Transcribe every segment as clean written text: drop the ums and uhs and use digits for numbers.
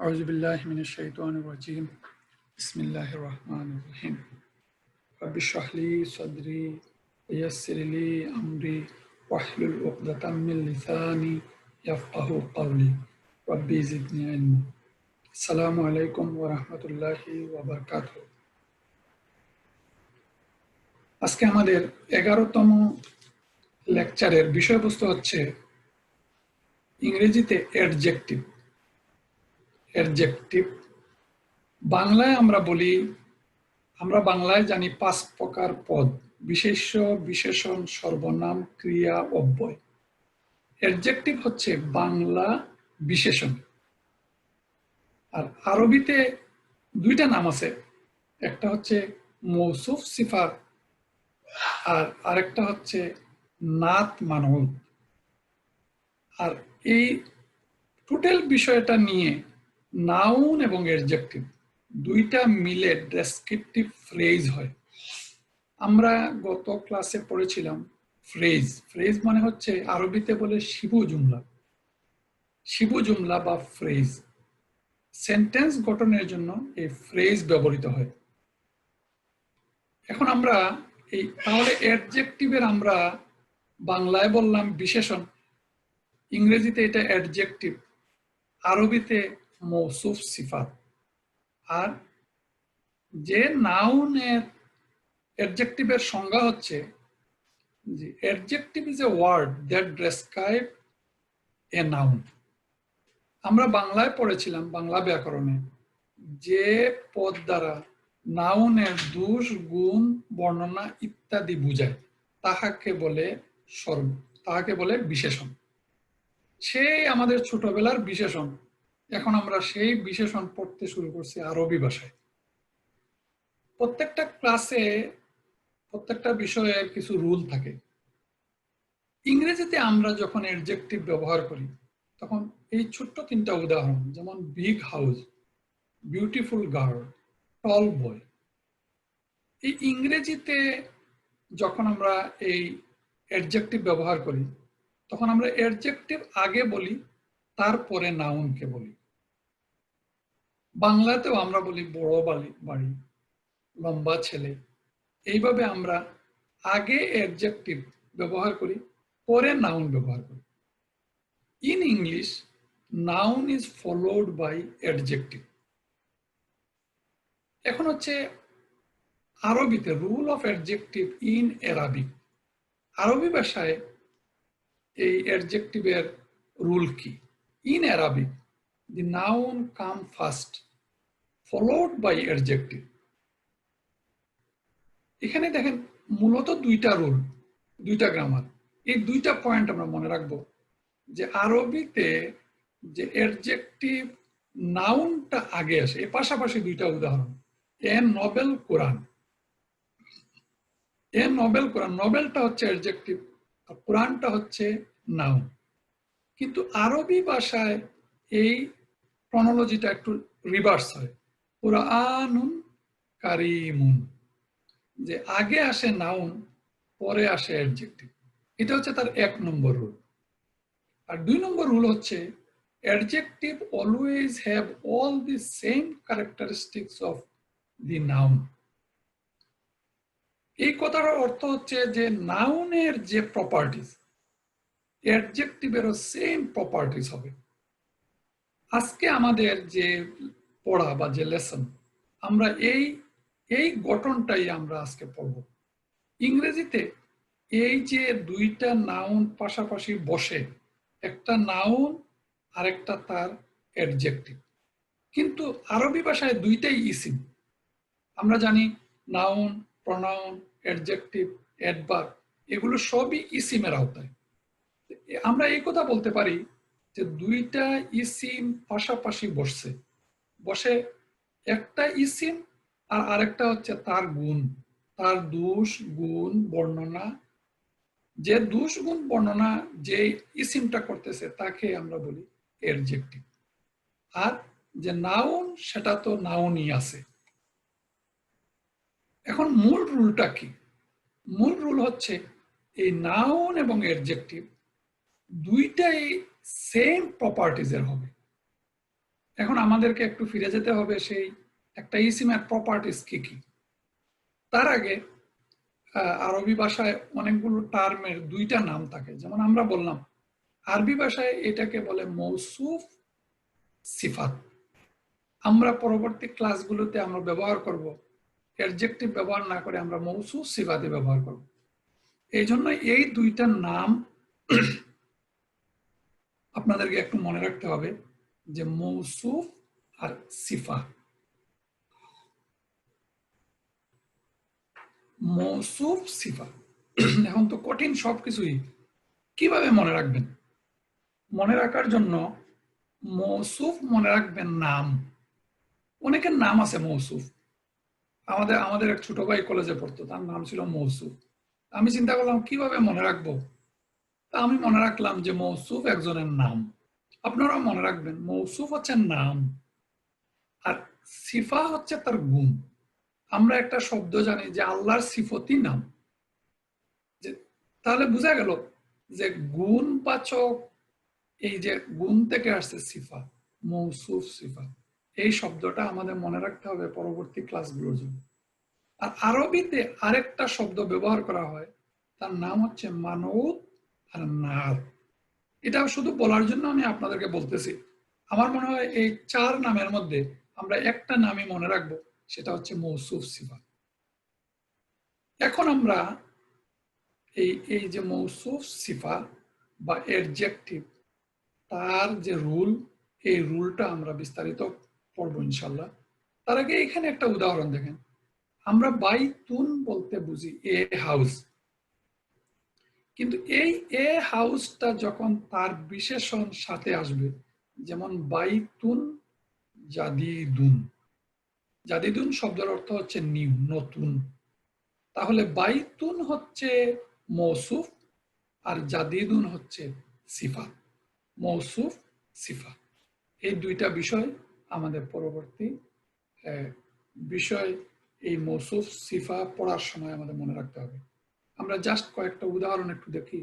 أعوذ بالله من الشيطان الرجيم بسم الله الرحمن الرحيم رب اشرح لي صدري ويسر لي أمري واحلل عقدة من لساني يفقه قولي ربي زدني علما السلام عليكم ورحمة الله وبركاته আজকে আমাদের 11তম লেকচারের বিষয়বস্তু হচ্ছে ইংরেজিতে অ্যাডজেক্টিভ বাংলায় আমরা বাংলায় জানি 5 প্রকার পদ: বিশেষ্য, বিশেষণ, সর্বনাম, ক্রিয়া, অব্যয়। অ্যাডজেক্টিভ হচ্ছে বাংলা বিশেষণ। আর আরবিতে দুইটা নাম আছে, একটা হচ্ছে মৌসুফ সিফাত আর আরেকটা হচ্ছে নাত মানউত। আর এই টোটাল বিষয়টা নিয়ে নাউন এবং অ্যাডজেক্টিভ দুইটা মিলে ডেসক্রিপটিভ ফ্রেজ হয়। আমরা গত ক্লাসে পড়েছিলাম ফ্রেজ মানে হচ্ছে আরবিতে বলে শিবু জুমলা বা ফ্রেজ। সেন্টেন্স গঠনের জন্য এই ফ্রেজ ব্যবহৃত হয়। এখন আমরা তাহলে অ্যাডজেক্টিভের আমরা বাংলায় বললাম বিশেষণ, ইংরেজিতে এটা অ্যাডজেক্টিভ, আরবিতে মৌসুফ সিফাত। আর যে নাউনের অ্যাডজেক্টিভের সংজ্ঞা হচ্ছে যে adjective is a word that describe a noun. আমরা বাংলায় পড়েছিলাম বাংলা ব্যাকরণে যে পদ দ্বারা নাউনের দোষ, গুণ, বর্ণনা ইত্যাদি বোঝায় তাহাকে বলে বিশেষণ। সেই আমাদের ছোটবেলার বিশেষণ, এখন আমরা সেই বিশেষণ পড়তে শুরু করছি আরবি ভাষায়। প্রত্যেকটা ক্লাসে প্রত্যেকটা বিষয়ের কিছু রুল থাকে। ইংরেজিতে আমরা যখন অ্যাডজেক্টিভ ব্যবহার করি তখন এই ছোট্ট 3টা উদাহরণ, যেমন বিগ হাউস, বিউটিফুল গার্ল, টল বয়। এই ইংরেজিতে যখন আমরা এই অ্যাডজেক্টিভ ব্যবহার করি তখন আমরা অ্যাডজেক্টিভ আগে বলি, তারপরে নাউনকে বলি। বাংলাতেও আমরা বলি বড় বাড়ি, লম্বা ছেলে। এইভাবে আমরা আগে অ্যাডজেক্টিভ ব্যবহার করি, পরে নাউন ব্যবহার করি। In English, noun is followed by adjective. এখন হচ্ছে আরবিতে rule of adjective in Arabic. আরবি ভাষায় এই অ্যাডজেক্টিভের রুল কি? In Arabic, the noun come first, followed by adjective. এখানে দেখেন মূলত দুইটা রুল, দুইটা গ্রামার। এই দুইটা পয়েন্ট আমরা মনে রাখবো যে আরবিতে যে অ্যাডজেক্টিভ নাউনটা আগে আসে। এর পাশাপাশি দুইটা উদাহরণ, এ নোবেল কোরআন। নোবেলটা হচ্ছে অ্যাডজেক্টিভ আর কোরআনটা হচ্ছে নাউন। কিন্তু আরবি ভাষায় এই ক্রনোলজিটা একটু রিভার্স হয়, কুরআনুন কারীমুন, যে আগে আসে নাউন, পরে আসে অ্যাডজেক্টিভ। এটা হচ্ছে তার 1 নম্বর রুল। আর 2 নম্বর রুল হচ্ছে adjective always have all the same characteristics of the noun. এই কথাটার অর্থ হচ্ছে যে নাউনের যে প্রপার্টিজ, অ্যাডজেক্টিভেরও সেম প্রপার্টিজ হবে। আজকে আমাদের যে পড়া বা যে লেসন, আমরা এই গঠনটাই আমরা আজকে পড়ব। ইংরেজিতে এই যে দুইটা নাউন পাশাপাশি বসে, একটা নাউন আর একটা তার অ্যাডজেক্টিভ, কিন্তু আরবি ভাষায় দুইটাই ইসিম। আমরা জানি নাউন, প্রনাউন, অ্যাডজেক্টিভ, অ্যাডভার্ব এগুলো সবই ইসিমের আওতায়। আমরা এই কথা বলতে পারি যে দুইটা ইসিম পাশাপাশি বসে একটা ইসিম আর আরেকটা হচ্ছে তার গুণ, তার দোষ, গুণ, বর্ণনা। যে দোষ, গুণ, বর্ণনা যে ইসিমটা করতেছে তাকে আমরা বলি অ্যাডজেক্টিভ। আর যে নাউন, সেটা তো নাউনই আছে। এখন মূল রুলটা কি? মূল রুল হচ্ছে এই নাউন এবং অ্যাডজেক্টিভ দুইটাই সেম প্রপার্টিজের হবে। এখন আমাদেরকে একটু ফিরে যেতে হবে সেই একটা ইসিমের প্রপার্টিস কি কি। তার আগে আরবি ভাষায় অনেকগুলো টার্মের দুইটা নাম থাকে, যেমন আমরা বললাম আরবি ভাষায় এটাকে বলে মৌসুফ, সিফাত। আমরা পরবর্তী ক্লাসগুলোতে আমরা ব্যবহার করব অ্যাডজেক্টিভ ব্যবহার না করে আমরা মৌসুফ সিফাতে ব্যবহার করব। এই জন্য এই দুইটা নাম আপনাদেরকে একটু মনে রাখতে হবে, যে মৌসুফ আর সিফা। মৌসুফ, সিফা। এখন তো কঠিন সবকিছুই, কিভাবে মনে রাখবেন? মনে রাখার জন্য মৌসুফ মনে রাখবেন নাম। অনেকের নাম আছে মৌসুফ। আমাদের আমাদের এক ছোট ভাই কলেজে পড়তো, তার নাম ছিল মৌসুফ। আমি চিন্তা করলাম কিভাবে মনে রাখবো, তা আমি মনে রাখলাম যে মৌসুফ একজনের নাম। আপনারাও মনে রাখবেন মৌসুফ হচ্ছে নাম, আর সিফা হচ্ছে তার গুণ। আমরা একটা শব্দ জানি যে আল্লাহর সিফতি নাম, যে তাহলে বোঝা গেল যে গুণবাচক, এই যে গুণ থেকে আসছে সিফা, মৌসুফ সিফা। এই শব্দটা আমাদের মনে রাখতে হবে পরবর্তী ক্লাসগুলোর জন্য। আর আরবিতে আরেকটা শব্দ ব্যবহার করা হয়, তার নাম হচ্ছে মানউত আর নার। এটা শুধু বলার জন্য আমি আপনাদেরকে বলতেছি। আমার মনে হয় এই চার নামের মধ্যে আমরা একটা নামই মনে রাখবো, সেটা হচ্ছে মৌসুফ সিফা। এখন আমরা এই এই যে মৌসুফ সিফা বা এডজেক্টিভ, তার যে রুল, এই রুলটা আমরা বিস্তারিত পড়বো ইনশাল্লাহ। তার আগে এখানে একটা উদাহরণ দেখেন। আমরা বাইতুন বলতে বুঝি এ হাউস, কিন্তু এই এ হাউসটা যখন তার বিশেষণ সাথে আসবে, যেমন বাইতুন জাদিদুন। জাদিদুন শব্দের অর্থ হচ্ছে নিউ, নতুন। তাহলে বাইতুন হচ্ছে মৌসুফ আর জাদিদুন হচ্ছে সিফা। মৌসুফ, সিফা, এই দুইটা বিষয় আমাদের পরবর্তী বিষয়। এই মৌসুফ সিফা পড়ার সময় আমাদের মনে রাখতে হবে। আমরা জাস্ট কয়েকটা উদাহরণ একটু দেখি।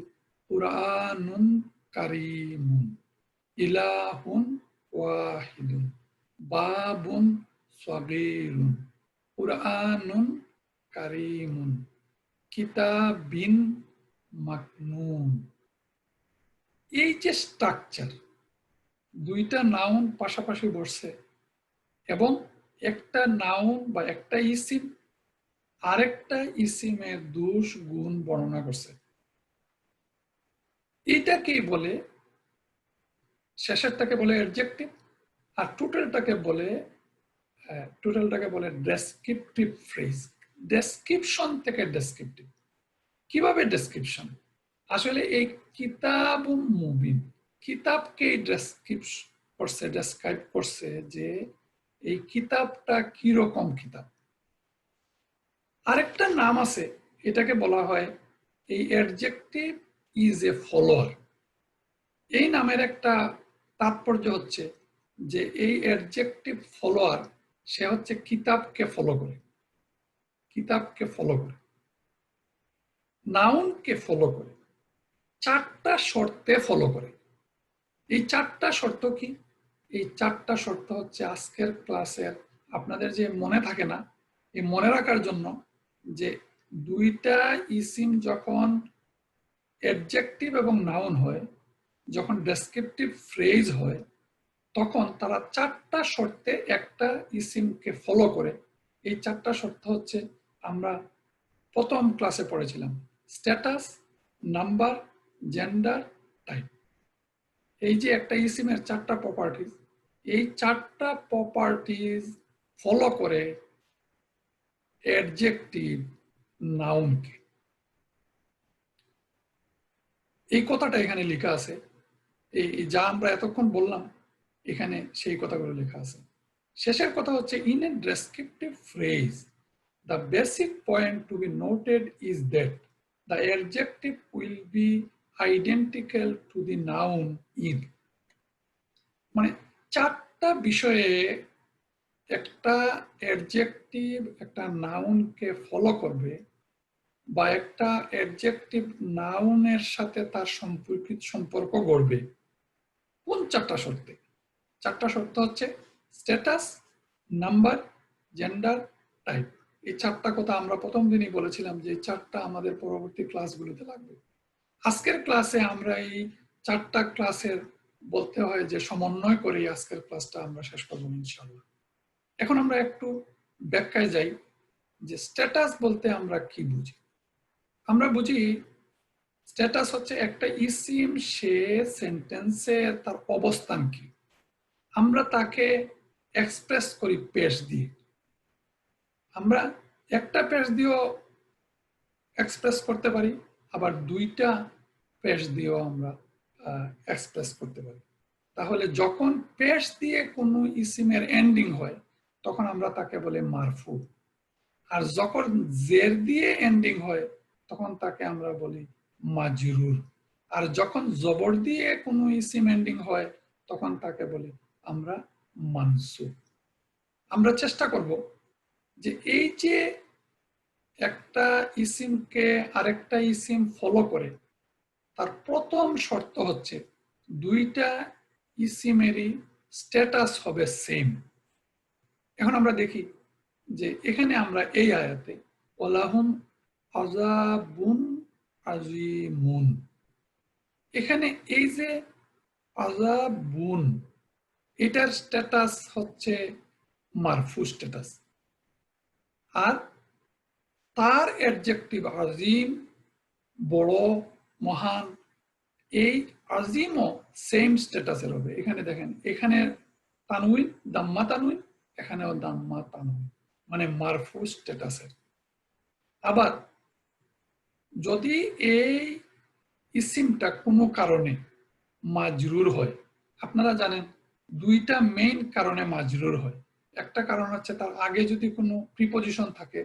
কুরআনুন কারীমুন, ইলাহুন ওয়াহিদুন, বাবুন সাগীরুন, কুরআনুন কারীমুন, কিতাবিন মাকনুন। এই যে স্ট্রাকচার, দুইটা নাউন পাশাপাশি বসছে এবং একটা নাউন বা একটা ইসিম আরেকটা ইসিমের দোষ গুণ বর্ণনা করছে, এটাকেই বলে, শেষেরটাকে বলে অ্যাডজেক্টিভ, আর টোটালটাকে বলে ডেসক্রিপটিভ ফ্রেজ। ডেসক্রিপশন থেকে ডেসক্রিপটিভ। কিভাবে ডেসক্রিপশন? আসলে এই কিতাব মুবিন, কিতাবকে ডেসক্রাইব করছে যে এই কিতাবটা কিরকম কিতাব। আরেকটা নাম আছে, এটাকে বলা হয় এই অ্যাডজেক্টিভ ইজ এ ফলোয়ার। এই নামের একটা তাৎপর্য হচ্ছে যে এই অ্যাডজেক্টিভ ফলোয়ার, সে হচ্ছে কিতাবকে ফলো করে, কিতাবকে ফলো করে, নাউনকে ফলো করে, চারটা শর্তে ফলো করে। এই চারটা শর্ত কি? এই চারটা শর্ত হচ্ছে আজকের ক্লাসের আপনাদের যে মনে থাকে না, এই মনে রাখার জন্য, যে দুইটা ইসিম যখন অ্যাডজেক্টিভ এবং নাউন হয়, যখন ডেসক্রিপটিভ ফ্রেজ হয়, তখন তারা চারটা শর্তে একটা ইসিমকে ফলো করে। এই চারটা শর্ত হচ্ছে আমরা প্রথম ক্লাসে পড়েছিলাম, স্ট্যাটাস, নাম্বার, জেন্ডার, টাইপ। এই যে একটা ইসিমের চারটা প্রপার্টিজ, এই চারটা প্রপার্টিজ ফলো করে অ্যাডজেক্টিভ নাউনকে। এই কথাটা এখানে লেখা আছে, এই যা আমরা এতক্ষণ বললাম এখানে সেই কথাগুলো লেখা আছে। শেষের কথা হচ্ছে, in a descriptive phrase the basic point to be noted is that the adjective will be identical to the noun in। মানে চারটা বিষয়ে একটা অ্যাডজেক্টিভ একটা নাউনকে ফলো করবে, বা একটা অ্যাডজেক্টিভ নাউনের সাথে তার সম্পর্ক গড়বে। কোন চারটা শর্তে? চারটা শর্ত হচ্ছে স্ট্যাটাস, নাম্বার, জেন্ডার, টাইপ। এই চারটা কথা আমরা প্রথম দিনই বলেছিলাম যে এই চারটা আমাদের পরবর্তী ক্লাসগুলোতে লাগবে। আজকের ক্লাসে আমরা এই চারটা ক্লাসের বলতে হয় যে সমন্বয় করে আজকের ক্লাসটা আমরা শেষ করবো ইনশাআল্লাহ। এখন আমরা একটু ব্যাখ্যায় যাই যে স্ট্যাটাস বলতে আমরা কি বুঝি। আমরা বুঝি স্ট্যাটাস হচ্ছে একটা ইসিম, সে সেন্টেন্সে তার অবস্থান কি, আমরা তাকে এক্সপ্রেস করি পেশ দিয়ে। আমরা একটা পেশ দিয়েও এক্সপ্রেস করতে পারি, আবার দুইটা পেশ দিয়েও আমরা এক্সপ্রেস করতে পারি। তাহলে যখন পেশ দিয়ে কোনো ইসিমের এন্ডিং হয় তখন আমরা তাকে বলে মারফু, আর যখন জের দিয়ে এন্ডিং হয় তখন তাকে আমরা বলি মাজরুর, আর যখন জবর দিয়ে কোনো ইসিম এন্ডিং হয় তখন তাকে বলি আমরা মানসুব। আমরা চেষ্টা করব যে এই যে একটা ইসিমকে আরেকটা ইসিম ফলো করে, তার প্রথম শর্ত হচ্ছে দুইটা ইসিমেরই স্ট্যাটাস হবে সেম। এখন আমরা দেখি যে এখানে আমরা এই আয়াতে ওয়ালাহুম আযাবুন আযীমুন, এখানে এই যে আযাবুন, এটার স্ট্যাটাস হচ্ছে মারফু স্ট্যাটাস, আর তার অ্যাডজেক্টিভ আজিম, বড়, মহান, এই আজিমও সেম স্ট্যাটাসের হবে। এখানে দেখেন, এখানে তানউইন, দাম্মা তানউইন, এখানেও দাম্মা তানউইন, মানে মারফু স্ট্যাটাসের। আবার যদি এই ইসিমটা কোনো কারণে মাজরুর হয়, আপনারা জানেন দুইটা মেইন কারণে মাজরুর হয়। একটা কারণ হচ্ছে তার আগে যদি কোনো প্রিপজিশন থাকে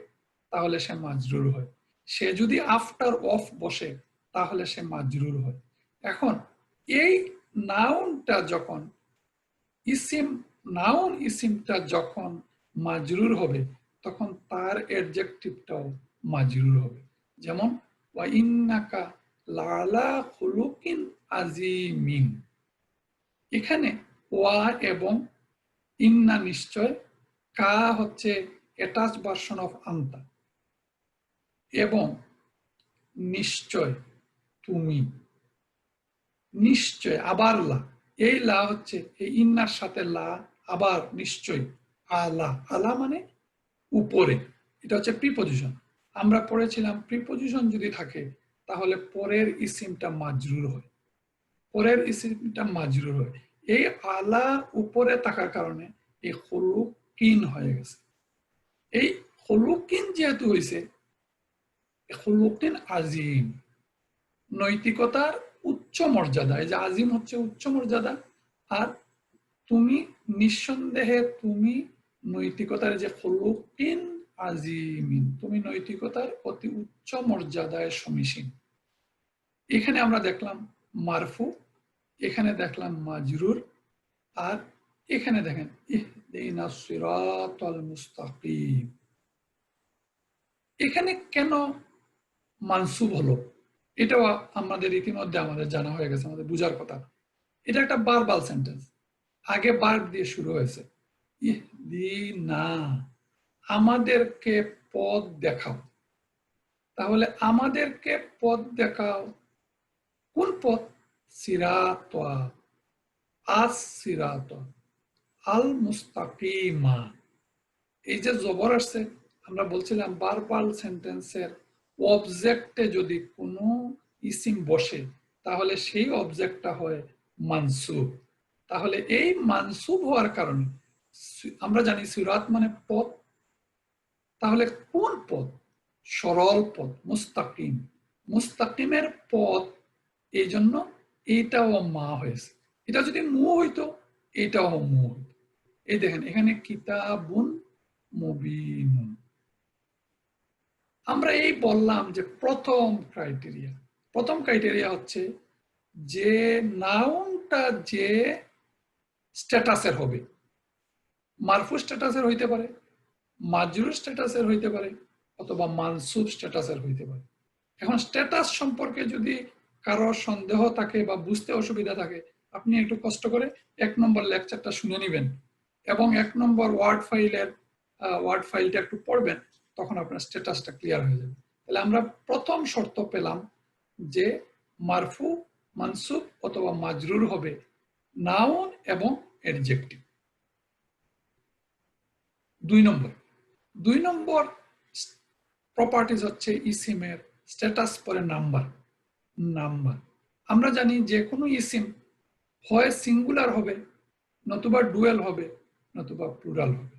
তাহলে সে মাজরুর হয়, সে যদি আফটার অফ বসে তাহলে সে মাজরুর হয়। এখন এই নাউনটা যখন ইসিম, নাউন ইসিমটা যখন মাজরুর হবে তখন তার অ্যাডজেক্টিভটাও মাজরুর হবে। যেমন ওয়া ইন্নাকা লাআলা খুলুকিন আযীমিন, এখানে ওয়া এবং ইন্না নিশ্চয়, কা হচ্ছে অ্যাটাচ ভার্সন অফ আন্তা, এবং নিশ্চয় তুমি, নিশ্চয় আবার লা, এই লা হচ্ছে এই ইন্নার সাথে লা, আবার নিশ্চয় আলা, আলা মানে উপরে, এটা হচ্ছে প্রিপজিশন। আমরা পড়েছিলাম প্রিপজিশন যদি থাকে তাহলে পরের ইসিমটা মাজরুর হয়, পরের ইসিমটা মাজরুর হয়। এই আলা উপরে থাকার কারণে এই খুলুকিন হয়ে গেছে। এই খুলুকিন যেহেতু হয়েছে, খুলুকিন আজিম, নৈতিকতার উচ্চ মর্যাদা, এই যে আজিম হচ্ছে উচ্চ মর্যাদা, আর তুমি নিঃসন্দেহে তুমি নৈতিকতার যে খুলুকিন আজিমিন, তুমি নৈতিকতার অতি উচ্চ মর্যাদায় সমীচীন। এখানে আমরা দেখলাম মারফু, এখানে দেখলাম মাজরুর, আর এখানে দেখেন ইহদিনাস সিরাতাল মুস্তাকিম। এখানে কেন মানসুব হলো এটাও আমাদের ইতিমধ্যে আমাদের জানা হয়ে গেছে, আমাদের বুঝার কথা। এটা একটা ভার্বাল সেন্টেন্স, আগে ভার্ব দিয়ে শুরু হয়েছে। ইহদিনা, আমাদেরকে পথ দেখাও। তাহলে আমাদেরকে পথ দেখাও, কোন পথ? সিরাত, আস সিরাত, আল মুস্তাকিমা। এই যে জবর আসছে, আমরা বলছিলাম ভার্বাল সেন্টেন্সের অবজেক্টে যদি কোনো ইসিম বসে তাহলে সেই অবজেক্টটা হয় মানসুব। তাহলে এই মানসুব হওয়ার কারণে আমরা জানি সিরাত মানে পথ, তাহলে কোন পথ? সরল পথ, মুস্তাকিম, মুস্তাকিমের পথ, এই জন্য এইটাও মা হয়েছে। এটা যদি মু হইতো এটাও মু হইতো। এই দেখেন এখানে কিতাবুন মুবিনুন। আমরা এই বললাম যে প্রথম ক্রাইটেরিয়া হচ্ছে যে নাউনটা যে স্ট্যাটাসের হবে, মারফু স্ট্যাটাসের হইতে পারে, মাজরুর স্ট্যাটাসের হইতে পারে, অথবা মানসুব স্ট্যাটাসের হইতে পারে। এখন স্ট্যাটাস সম্পর্কে যদি কারো সন্দেহ থাকে বা বুঝতে অসুবিধা থাকে আপনি একটু কষ্ট করে 1 নম্বর লেকচারটা শুনে নেবেন এবং 1 নম্বর ওয়ার্ড ফাইলটা একটু পড়বেন, তখন আপনার স্ট্যাটাসটা ক্লিয়ার হয়ে যাবে। তাহলে আমরা প্রথম শর্ত পেলাম যে মারফু, মানসুব অথবা মাজরুর হবে নাউন এবং অ্যাডজেক্টিভ। 2 নম্বর প্রপার্টিজ হচ্ছে ইসিমের স্ট্যাটাস পরে নাম্বার। আমরা জানি যে কোনো ইসিম হয় সিঙ্গুলার হবে, নতুবা ডুয়েল হবে, নতুবা প্লুরাল হবে।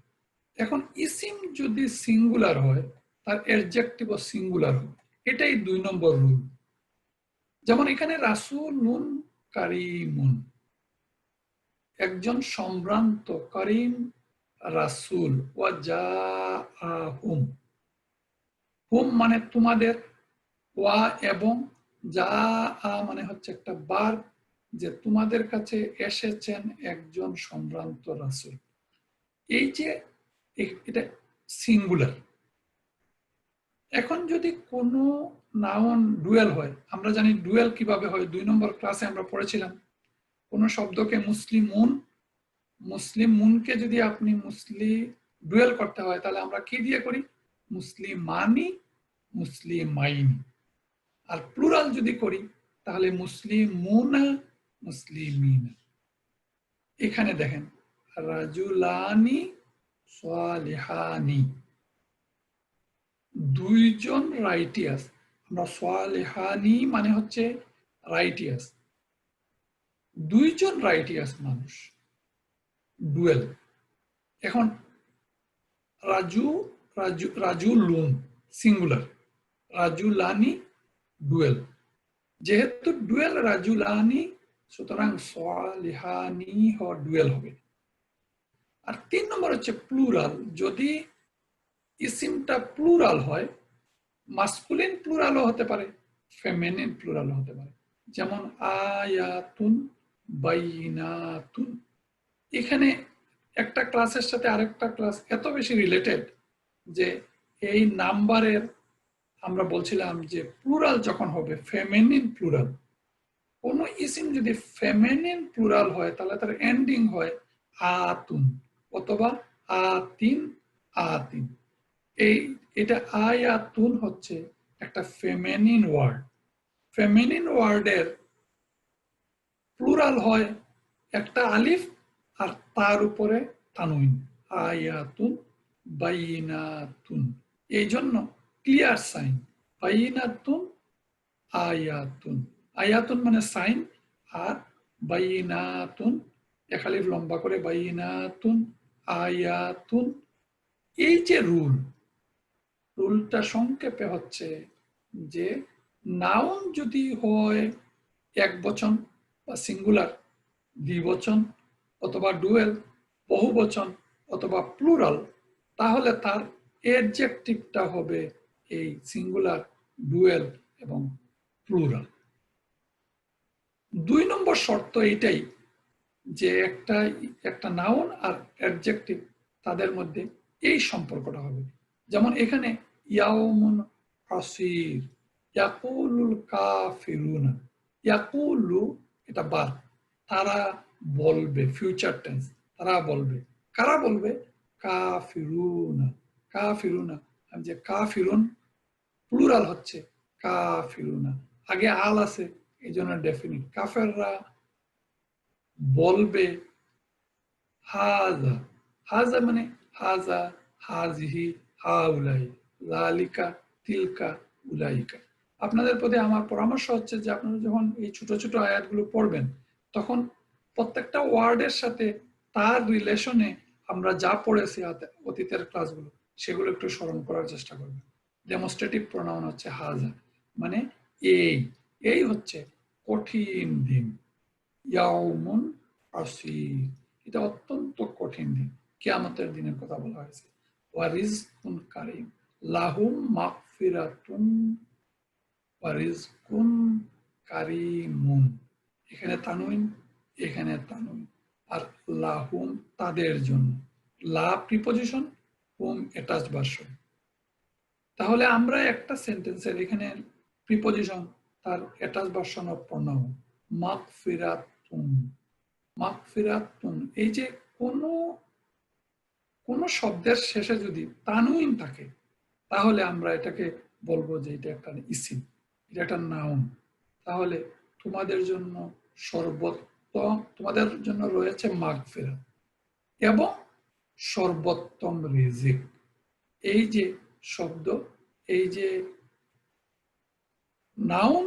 এখন ইসিম যদি সিঙ্গুলার হয় তার অ্যাডজেক্টিভও সিঙ্গুলার হবে, এটাই 2 নম্বর রুল। যেমন এখানে রাসূলুন কারীমুন, একজন সম্ভ্রান্ত, করিম রাসূল। ওয়া জাআহুম, হুম মানে তোমাদের, ওয়া এবং, জাআ মানে হচ্ছে একটা ভার্ব, যে তোমাদের কাছে এসেছেন একজন সম্ভ্রান্ত রাসূল। এই যে এটা সিঙ্গুলার। এখন যদি কোনো নাউন ডুয়েল হয়, আমরা জানি ডুয়েল কিভাবে হয়, 2 নম্বর ক্লাসে আমরা পড়েছিলাম। কোনো শব্দকে মুসলিমুনকে যদি আপনি ডুয়েল করতে হয়, তাহলে আমরা কি দিয়ে করি? মুসলিমানি, মুসলিমাইনি। আর প্লুরাল যদি করি তাহলে মুসলিমুনা, মুসলিমিনা। এখানে দেখেন রাজুলানি সালিহানি, 2 জন রাইটিয়াস। আমরা সালিহানি মানে হচ্ছে রাইটিয়াস, 2 জন রাইটিয়াস মানুষ, ডুয়েল। এখন রাজুলুন সিঙ্গুলার, রাজুলানি ডুয়েল। যেহেতু ডুয়েল রাজুলানি, সুতরাং সালিহানি ডুয়েল হবে। আর 3 নম্বর হচ্ছে প্লুরাল। যদি ইসিমটা প্লুরাল হয়, মাসকুলিন প্লুরালও হতে পারে, ফেমিনিন প্লুরালও হতে পারে। যেমন আয়াতুন, বাইনাতুন। এখানে একটা ক্লাসের সাথে আরেকটা ক্লাস এত বেশি রিলেটেড যে এই নাম্বারের আমরা বলছিলাম যে প্লুরাল যখন হবে ফেমিনিন প্লুরাল, কোন ইসিম যদি ফেমিনিন প্লুরাল হয় তাহলে তার এন্ডিং হয় আতুন অথবা আতিন, আতিন। এটা আয়াতুন হচ্ছে একটা ফেমিনিন ওয়ার্ড। ফেমিনিন ওয়ার্ডের প্লুরাল হয় একটা আলিফ আর তার উপরে তানউইন, আয়াতুন, বাইনাতুন। এই জন্য ক্লিয়ার সাইন, বাইনাতুন, আয়াতুন। আয়াতুন মানে সাইন, আর বাইনাতুন এক আলিফ লম্বা করে, বাইনাতুন, আয়াতুন। এই যে রুলটা সংক্ষেপে হচ্ছে যে নাউন যদি হয় একবচন বা সিঙ্গুলার, দ্বিবচন অথবা ডুয়েল, বহুবচন অথবা প্লুরাল, তাহলে তার অ্যাডজেক্টিভটা হবে এই সিঙ্গুলার, ডুয়েল এবং প্লুরাল। 2 নম্বর শর্ত এটাই যে একটা নাউন আর অ্যাডজেক্টিভ তাদের মধ্যে এই সম্পর্কটা হবে। যেমন এখানে ইয়াউমুন আসির, ইয়াকুলুল কাফিরুনা। ইয়াকুলু এটা ভার্ব, তারা বলবে, ফিউচার টেন্স, তারা বলবে। কারা বলবে? কাফিরুনা, কাফিরুনা। আমি যে কাফিরুন প্লুরাল হচ্ছে কাফিরুনা, আগে আল আছে এই জন্য ডেফিনিট। কাফেররা বলবে হাজা, হাজা মানে হাজা, হাজিহি, হাউলাই, লালিকা, তিলকা, উলাইকা। আপনাদের প্রতি আমার পরামর্শ হচ্ছে যে আপনারা যখন এই ছোট ছোট আয়াতগুলো পড়বেন, তখন প্রত্যেকটা ওয়ার্ডের সাথে তার রিলেশনে আমরা যা পড়েছি অতীতের ক্লাসগুলো, সেগুলো একটু স্মরণ করার চেষ্টা করবেন। ডেমনস্ট্রেটিভ প্রোনাউন হচ্ছে হাজা, মানে এই হচ্ছে কঠিন দিন। ইয়াউমুন আসির, এটা অত্যন্ত কঠিন দিন, কিয়ামতের দিনের কথা বলা হয়েছে। ওয়া রিজকুন কারীম, লাহুম মাগফিরাতুন ওয়া রিজকুন কারীমুন। এখানে তানউইন, এখানে তানউইন। আর লাহুম তাদের জন্য, লা প্রিপজিশন, হুম অ্যাটাচড ভার্সন। তাহলে আমরা একটা সেন্টেন্সের এখানে প্রিপজিশন, তার অ্যাটাচড ভার্সন অফ প্রোনাউন মাগফিরাতুন, মাগফিরাতুন, এই যে কোনো কোনো শব্দের শেষে যদি তানউইন থাকে তাহলে আমরা এটাকে বলবো যে এটা একটা ইসিম, এটা একটা নাউন। তাহলে তোমাদের জন্য সর্বোত্তম, তোমাদের জন্য রয়েছে মাগফিরাত এবং সর্বোত্তম রিজিক। এই যে শব্দ, এই যে নাউন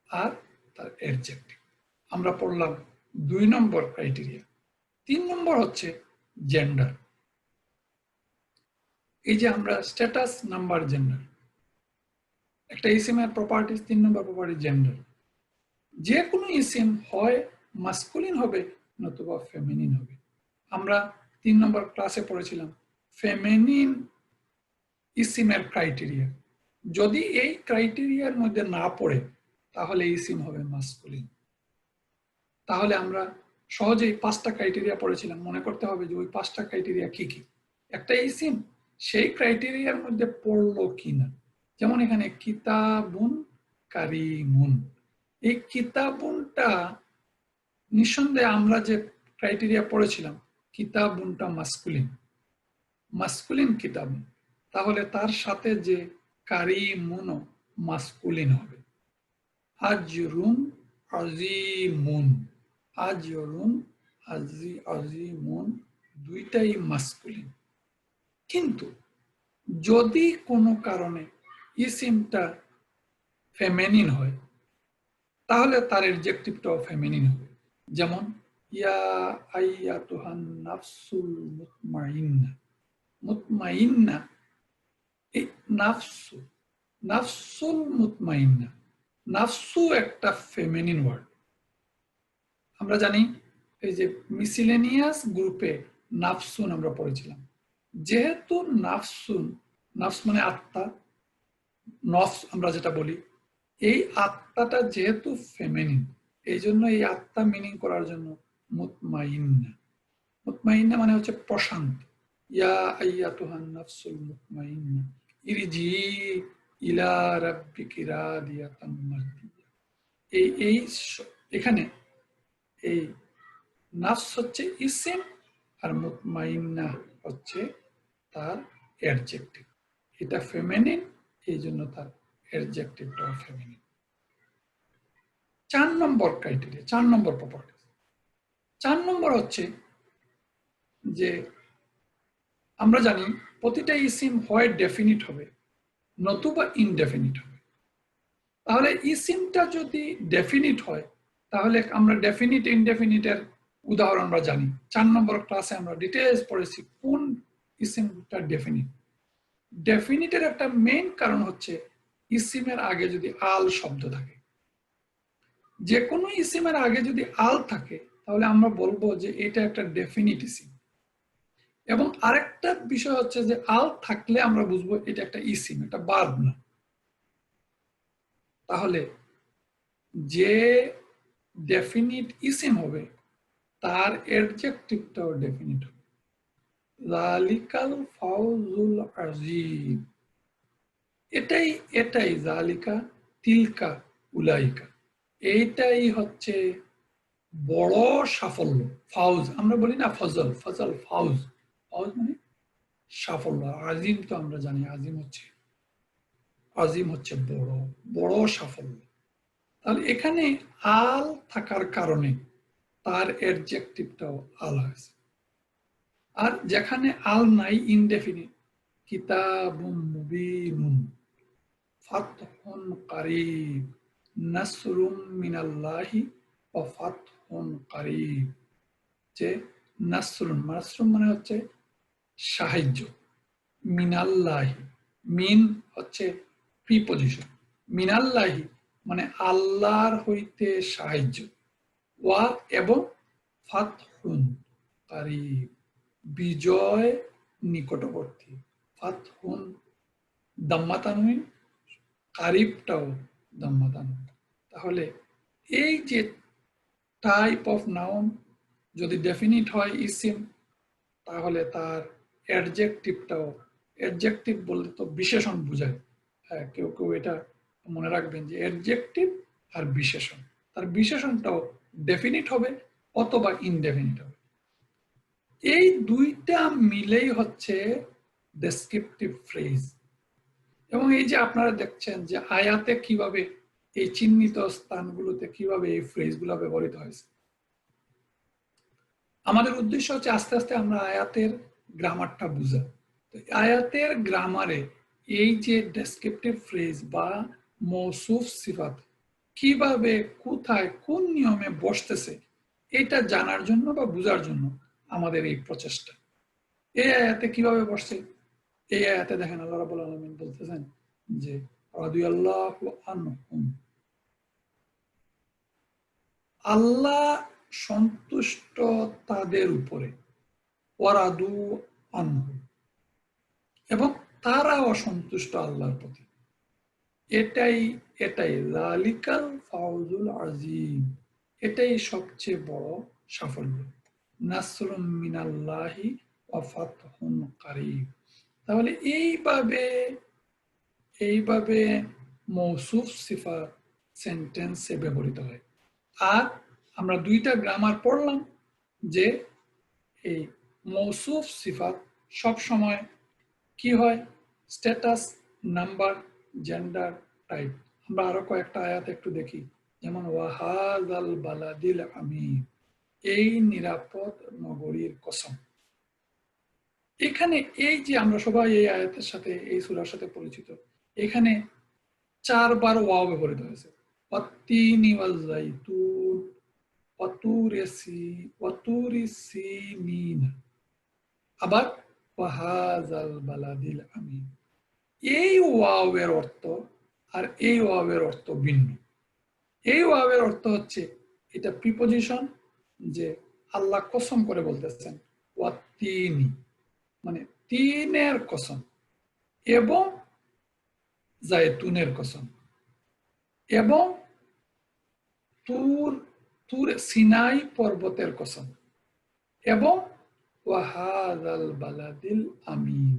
আর তার অ্যাডজেক্টিভ। আমরা পড়লাম 2 নম্বর ক্রাইটেরিয়া। 3 নম্বর হচ্ছে জেন্ডার। এই যে আমরা স্ট্যাটাস, নাম্বার, জেন্ডার, একটা ইসিমের প্রপার্টিজ 3 নম্বর প্রপার্টি জেন্ডার। যে কোনো ইসিম হয় মাস্কুলিন হবে নতুবা ফেমিনিন হবে। আমরা 3 নম্বর ক্লাসে পড়েছিলাম ফেমিনিন ইসিমের ক্রাইটেরিয়া। যদি এই ক্রাইটেরিয়ার মধ্যে না পড়ে তাহলে ইসিম হবে মাস্কুলিন। তাহলে আমরা সহজেই 5টা ক্রাইটেরিয়া পড়েছিলাম, মনে করতে হবে যে ওই 5টা ক্রাইটেরিয়া কি কি। একটা ইসিম সেই ক্রাইটেরিয়ার মধ্যে পড়লো কিনা। যেমন এখানে কিতাবুন কারিমুন, এই কিতাবুনটা নিঃসন্দেহে আমরা যে ক্রাইটেরিয়া পড়েছিলাম কিতাবুনটা মাস্কুলিন, মাস্কুলিন কিতাবুন, তাহলে তার সাথে যে কারিমুনও মাস্কুলিন হবে। আজরুন আজিমুন, আজরুন আজিমুন দুইটাই মাস্কুলিন। কিন্তু যদি কোনো কারণে ইসিমটা ফেমিনিন হয় তাহলে তার অ্যাডজেক্টিভটাও ফেমিনিন হবে। যেমন ইয়া আইয়াতুহান নাফসুল মুতমাইন্না, মুতমাইন্না, এই নাফসু, নাফসুল মুতমাইন্না, নাফসু একটা ফেমিনিন ওয়ার্ড। আমরা জানি এই যে মিসিলেনিয়াস গ্রুপে নাফসুন আমরা পড়েছিলাম। যেহেতু নাফসুন, নাফস মানে আত্মা, নফস আমরা যেটা বলি, এই আত্মাটা যেহেতু ফেমিনিন, এই জন্য এই আত্মা মিনিং করার জন্য মুতমাইন্না, মুতমাইন্না মানে হচ্ছে প্রশান্ত। ইয়া আইয়াতুহান নাফসুল মুতমাইন্না ইরজি ইলা রাব্বিকি রাদিয়াতাম মারদিয়া। এই এখানে এই নাফস হচ্ছে ইসিম আর মুতমাইন্না হচ্ছে তার অ্যাডজেক্টিভ। এটা ফেমিনিন, এই জন্য তার অ্যাডজেক্টিভটাও ফেমিনিন। 4 নম্বর ক্রাইটেরিয়া, 4 নম্বর প্রপার্টি। 4 নম্বর হচ্ছে যে আমরা জানি প্রতিটা ইসিম হয় ডেফিনিট হবে নতুবা ইনডেফিনিট হবে। তাহলে ইসিমটা যদি ডেফিনিট হয় তাহলে আমরা ডেফিনিট ইনডেফিনিটের উদাহরণ আমরা জানি। 4 নম্বর ক্লাসে আমরা ডিটেইলস পড়েছি কোন ইসিমটা ডেফিনিট। ডেফিনিটের একটা মেইন কারণ হচ্ছে ইসিমের আগে যদি আল শব্দ থাকে। যে কোনো ইসিমের আগে যদি আল থাকে তাহলে আমরা বলবো যে এটা একটা ডেফিনিট ইসিম। এবং আরেকটা বিষয় হচ্ছে যে আল থাকলে আমরা বুঝবো এটা একটা ইসিম, এটা ভার্ব না। তাহলে যে ডেফিনিট ইসিম হবে তার অ্যাডজেক্টিভটাও ডেফিনিট হবে। যালিকাল ফাউজুল আযীম, এটাই যালিকা, তিলকা, উলাইকা, এইটাই হচ্ছে বড় সাফল্য। ফাউজ আমরা বলি না ফজল, ফজল ফাউজ, ফাউজ মানে সাফল্য। আজিম তো আমরা জানি আজিম হচ্ছে বড়, বড় সাফল্য। তাহলে এখানে আল থাকার কারণে তার অ্যাডজেক্টিভটাও আল হয়েছে। আর যেখানে আল নাই ইনডেফিনিট, কিতাবুম মুবিনুন, ফাতহুন কারীব, নাসরুম মিনাল্লাহি ওয়া ফাতহুন কারীব। যে নাসরুন, নাসরুন মানে হচ্ছে সাহায্য, মিনাল্লাহি, মিন হচ্ছে প্রিপজিশন, মিনাল্লাহি মানে আল্লাহর হইতে সাহায্য, ওয়া এবং ফাতহুন কারীব বিজয় নিকটবর্তী। ফাতহুন দাম্মা তানউইন, কারিবটাও দাম্মা তানউইন। তাহলে এই যে টাইপ অফ নাউন যদি ডেফিনিট হয় ইসিম তাহলে তার অ্যাডজেক্টিভটাও, অ্যাডজেক্টিভ বলতে তো বিশেষণ বোঝায়। হ্যাঁ, কেউ কেউ এটা মনে রাখবেন যে অ্যাডজেক্টিভ আর বিশেষণ, তার বিশেষণটাও ডেফিনিট হবে অথবা ইনডেফিনিট হবে। এই দুইটা মিলেই হচ্ছে ডেসক্রিপটিভ ফ্রেজ। এবং এই যে আপনারা দেখছেন যে আয়াতে কিভাবে এই চিহ্নিত স্থানগুলোতে কিভাবে এই ফ্রেজগুলো ব্যবহৃত হয়েছে। আমাদের উদ্দেশ্য হচ্ছে আস্তে আস্তে আমরা আয়াতের গ্রামারটা বুঝা। তো আয়াতের গ্রামারে এই যে ডেসক্রিপটিভ ফ্রেজ বা মৌসুফ সিফাত কিভাবে কোথায় কোন নিয়মে বসতেছে এটা জানার জন্য বা বুঝার জন্য আমাদের এই প্রচেষ্টা। এই আয়াতে কিভাবে বসছে, এই আয়াতে দেখেন আল্লাহ রাব্বুল আলামিন বলতেছেন যে রাদিয়াল্লাহু আনহুম, আল্লাহ সন্তুষ্ট তাদের উপরে, ওয়ারাদু আনহু, এবং তারা অসন্তুষ্ট আল্লাহর প্রতি। এটাই এটাই যালিকাল ফাউজুল আজিম, এটাই সবচেয়ে বড় সাফল্য। নাসরুম মিনাল্লাহি ওয়া ফাতহুন কারীব। তাহলে এইভাবে মৌসুফ সিফাত সেন্টেন্সে ব্যবহৃত হয়। আর আমরা দুইটা গ্রামার পড়লাম যে এই মৌসুফ সিফাত সব সময় কি হয়, স্ট্যাটাস, নাম্বার, জেন্ডার, টাইপ। আমরা আরো কয়েকটা আয়াত একটু দেখি, যেমন ওয়াহাদাল বালাদিল আমিন, এই নিরাপদ নগরীর কসম। এখানে এই যে আমরা সবাই এই আয়াতের সাথে এই সূরার সাথে পরিচিত, এখানে 4 বার ওয়াও ব্যবহৃত হয়েছে। ওয়াত্তিনি ওয়াল যাইতুন, ওয়াতুরি সিনিন, আবার ওয়াহাযাল বালাদিল আমিন। এই ওয়াওয়ের অর্থ আর এই ওয়াওয়ের অর্থ ভিন্ন। এই ওয়াওয়ের অর্থ হচ্ছে এটা প্রিপোজিশন, যে আল্লাহ কসম করে বলতেছেন ওয়াত্তিনি, মানে তিনের কসম, এবং জায়তুনের কসম, এবং তুর সিনাই পর্বতের কসম, এবং ওয়াহাদাল বালাদিল আমিন।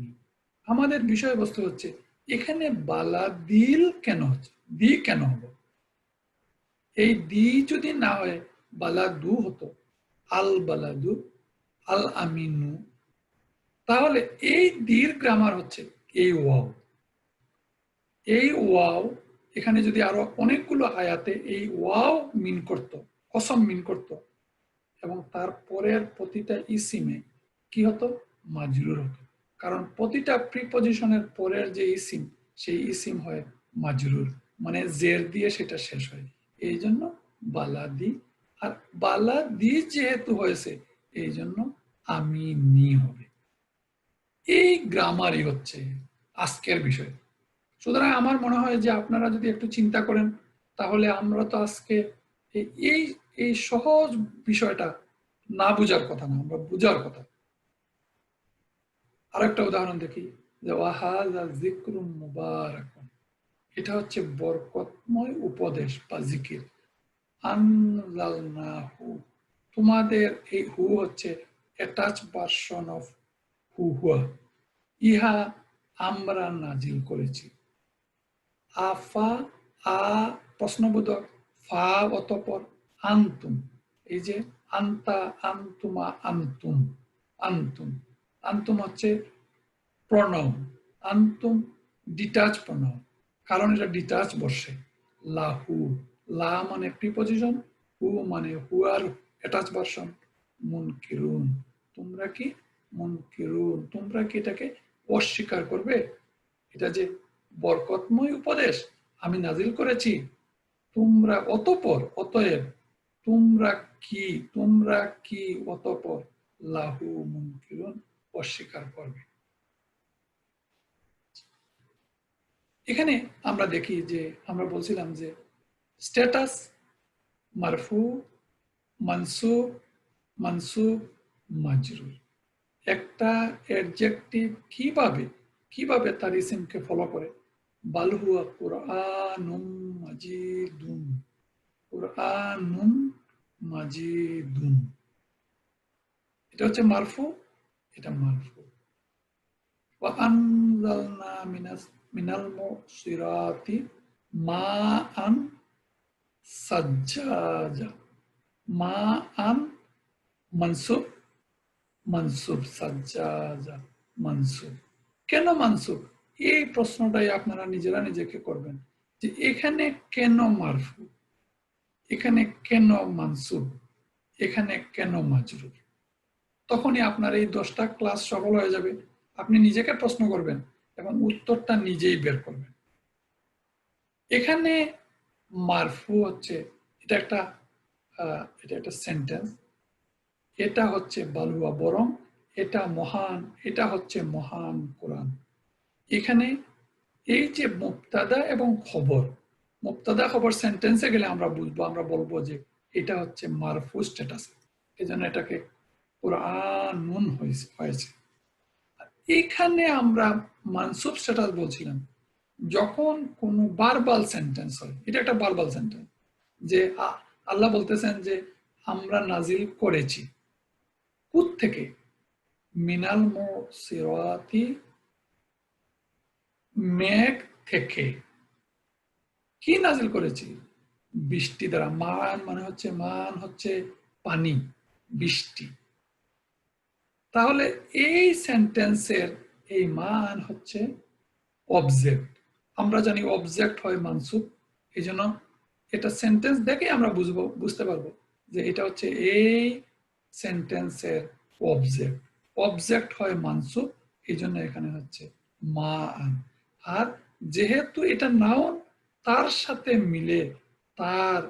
আমাদের বিষয়বস্তু হচ্ছে এখানে বালাদিল কেন হচ্ছে, দি কেন হলো? এই দি যদি না হয় বালাদু হতো, আল বালাদু, আল আমিনু, তাহলে এই দির গ্রামার হচ্ছে এই ওয়াও। এই ওয়াও এখানে যদি আরো অনেকগুলো আয়াতে এই ওয়াও মিন করত, কসম মিন করত, এবং তারপরের প্রতিটা ইসিমে কি হতো, মাজরুর হতো। কারণ প্রতিটা প্রিপজিশনের পরের যে ইসিম, সেই ইসিম হয় মাজরুর, মানে জের দিয়ে সেটা শেষ হয়। এই জন্য বালাদি, আর বালাদি যেহেতু হয়েছে এই জন্য আমি নি হবে। এই গ্রামারই হচ্ছে আজকের বিষয়। সুতরাং আমার মনে হয় যে আপনারা যদি একটু চিন্তা করেন, তাহলে আমরা তো আজকে এই এই সহজ বিষয়টা না বুঝার কথা না, আমরা বুঝার কথা। আরেকটা উদাহরণ দেখি, যে ওয়াহাযা যিকরুম মুবারাকুন, এটা হচ্ছে বরকতময় উপদেশ বা জিকির। আনজালনাহু, তোমাদের এই হু হচ্ছে অ্যাটাচ ভার্সন অফ হু হুয়া, ইহা আমরা নাজিল করেছি। আফা, আ প্রশ্নবোধক, ফা অতঃপর, আন্তুম, এই যে আন্তা, আন্তুমা, আন্তুম, আন্তুম, আন্তুম হচ্ছে প্রণব, আন্তুম ডিটাচ প্রণব, কারণ এটা ডিটাচ বসে। লাহু, লা মানে প্রিপজিশন, হু মানে হুয়ার অ্যাটাচ ভার্সন, মুনকিরুন, তোমরা কি, মুনকিরুন, তোমরা কি এটাকে অস্বীকার করবে? এটা যে বরকতময় উপদেশ আমি নাজিল করেছি, তোমরা অতঃপর, অতএব, তোমরা কি অতঃপর লাহু মুনকিরুন, অস্বীকার করবে। এখানে আমরা দেখি যে আমরা বলছিলাম যে স্ট্যাটাস, মারফু, মানসুব, মানসুব, মাজরুর। একটা অ্যাডজেক্টিভ কিভাবে তার ইসিমকে ফলো করে, বাল হুয়া কুরআনুম মাজিদুন, কুরআনুন মাজিদুন, এটা হচ্ছে মারফু, এটা মারফু। ওয়া আনজালনা মিনাল মুসিরাতি মাআন সাজ্জাজা, মাআন মানসুব, মানসুব, সাজ্জাজা, মানসুব। কেন মানসুব? এই প্রশ্নটাই আপনারা নিজেরা নিজেকে করবেন যে এখানে কেন মারফু, এখানে কেন মানসুব, এখানে কেন মাজরুর। তখনই আপনার এই 10টা ক্লাস সফল হয়ে যাবে। আপনি নিজেকে প্রশ্ন করবেন এবং উত্তরটা নিজেই বের করবেন। এখানে মারফু হচ্ছে, এটা একটা সেন্টেন্স, এটা হচ্ছে বালুয়া বরং, এটা মহান, এটা হচ্ছে মহান কোরআন। এখানে এই যে মুবতাদা এবং খবর, মুবতাদা খবর সেন্টেন্সে গেলে আমরা বুঝবো, আমরা বলবো যে এটা হচ্ছে মারফু স্ট্যাটাস, এজন্য এটাকে কোরআন নুন হয়েছে। এখানে আমরা মানসুব স্ট্যাটাস বলছিলাম যখন কোন বারবাল সেন্টেন্স হয়, এটা একটা বারবাল সেন্টেন্স, যে আল্লাহ বলতেছেন যে আমরা নাজিল করেছি কুত থেকে, মিনাল মুসিরাতি, মেঘ থেকে। কি নাজিল করেছি? বৃষ্টি দ্বারা। মান হচ্ছে পানি, বৃষ্টি। তাহলে এই সেন্টেন্সের এই মান হচ্ছে অবজেক্ট। আমরা জানি অবজেক্ট হয় মানসুব, এই জন্য এটা সেন্টেন্স দেখে আমরা বুঝতে পারবো যে এটা হচ্ছে এই সেন্টেন্সের অবজেক্ট। অবজেক্ট হয় মানসুব, এই জন্য এখানে হচ্ছে মা আন। আর যেহেতু এটা নাউন, তার সাথে মিলে তার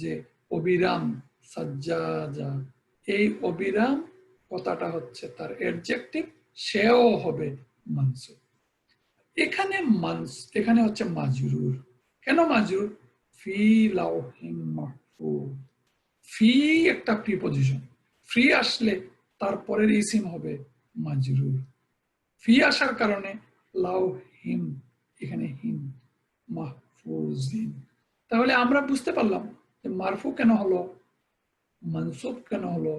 যে অবিরাম সাজ্জাজা, এই অবিরাম কথাটা হচ্ছে তার অ্যাডজেক্টিভ, সেও হবে মানসুব। এখানে হচ্ছে মাজরুর। কেন মাজরুর? ফি লাউহিম মাহফুজ। ফি একটা প্রিপজিশন, ফি আসলে তারপরের ইসিম হবে মাজরুর। ফি আসার কারণে লাউহিম, এখানে হিম, মাহফুজিন। তাহলে আমরা বুঝতে পারলাম যে মারফু কেন হলো, মানসুব কেন হলো,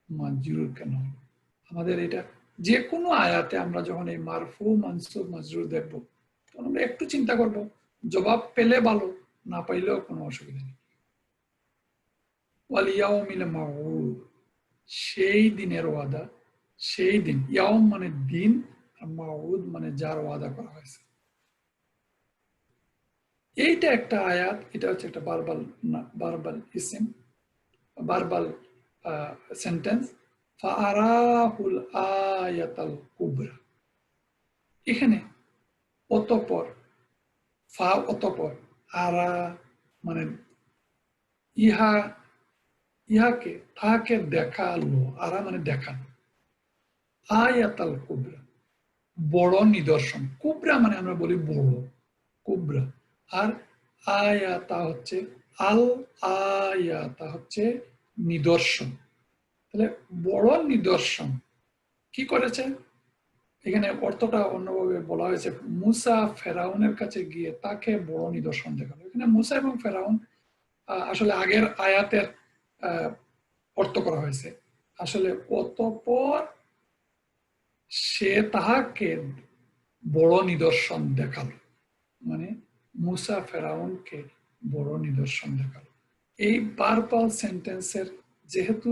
মাজরুর কেন হলো। আমাদের এটা যে কোনো আয়াতে আমরা যখন এই মারফু, মানসুব, মাজরুর দেখবো, তখন আমরা একটু চিন্তা করব, জবাব পেলে ভালো, না পাইলেও কোনো অসুবিধা নেই। ওয়াল ইয়াউমিল মাউউদ, সেই দিনের ওয়াদা, সেই দিন, ইয়াউম মানে দিন, আর মাউউদ মানে যার ওয়াদা করা হয়েছে। এইটা একটা আয়াত, এটা হচ্ছে একটা বারবাল ইসিম, বারবাল সেন্টেন্স। ফাআরাহুল আয়াতাল কুবরা। এখানে অতঃপর, ফা অতঃপর, আরা মানে তাহাকে দেখালো, আরা মানে দেখানো, আয়াতাল কুবরা বড় নিদর্শন। কুবরা মানে আমরা বলি বড়, কুবরা। আর আয়াতা হচ্ছে আয়াতা হচ্ছে নিদর্শন। তাহলে বড় নিদর্শন কি করেছে? এখানে অর্থটা অন্যভাবে বলা হয়েছে, মুসা ফেরাউনের কাছে গিয়ে তাকে বড় নিদর্শন দেখালো। এখানে মুসা এবং ফেরাউন আসলে আগের আয়াতের অর্থ করা হয়েছে। আসলে অতঃপর সে তাহাকে বড় নিদর্শন দেখালো, মানে মুসা ফেরাউনকে বড় নিদর্শন দেখালো। এই বারবাল সেন্টেন্সের যেহেতু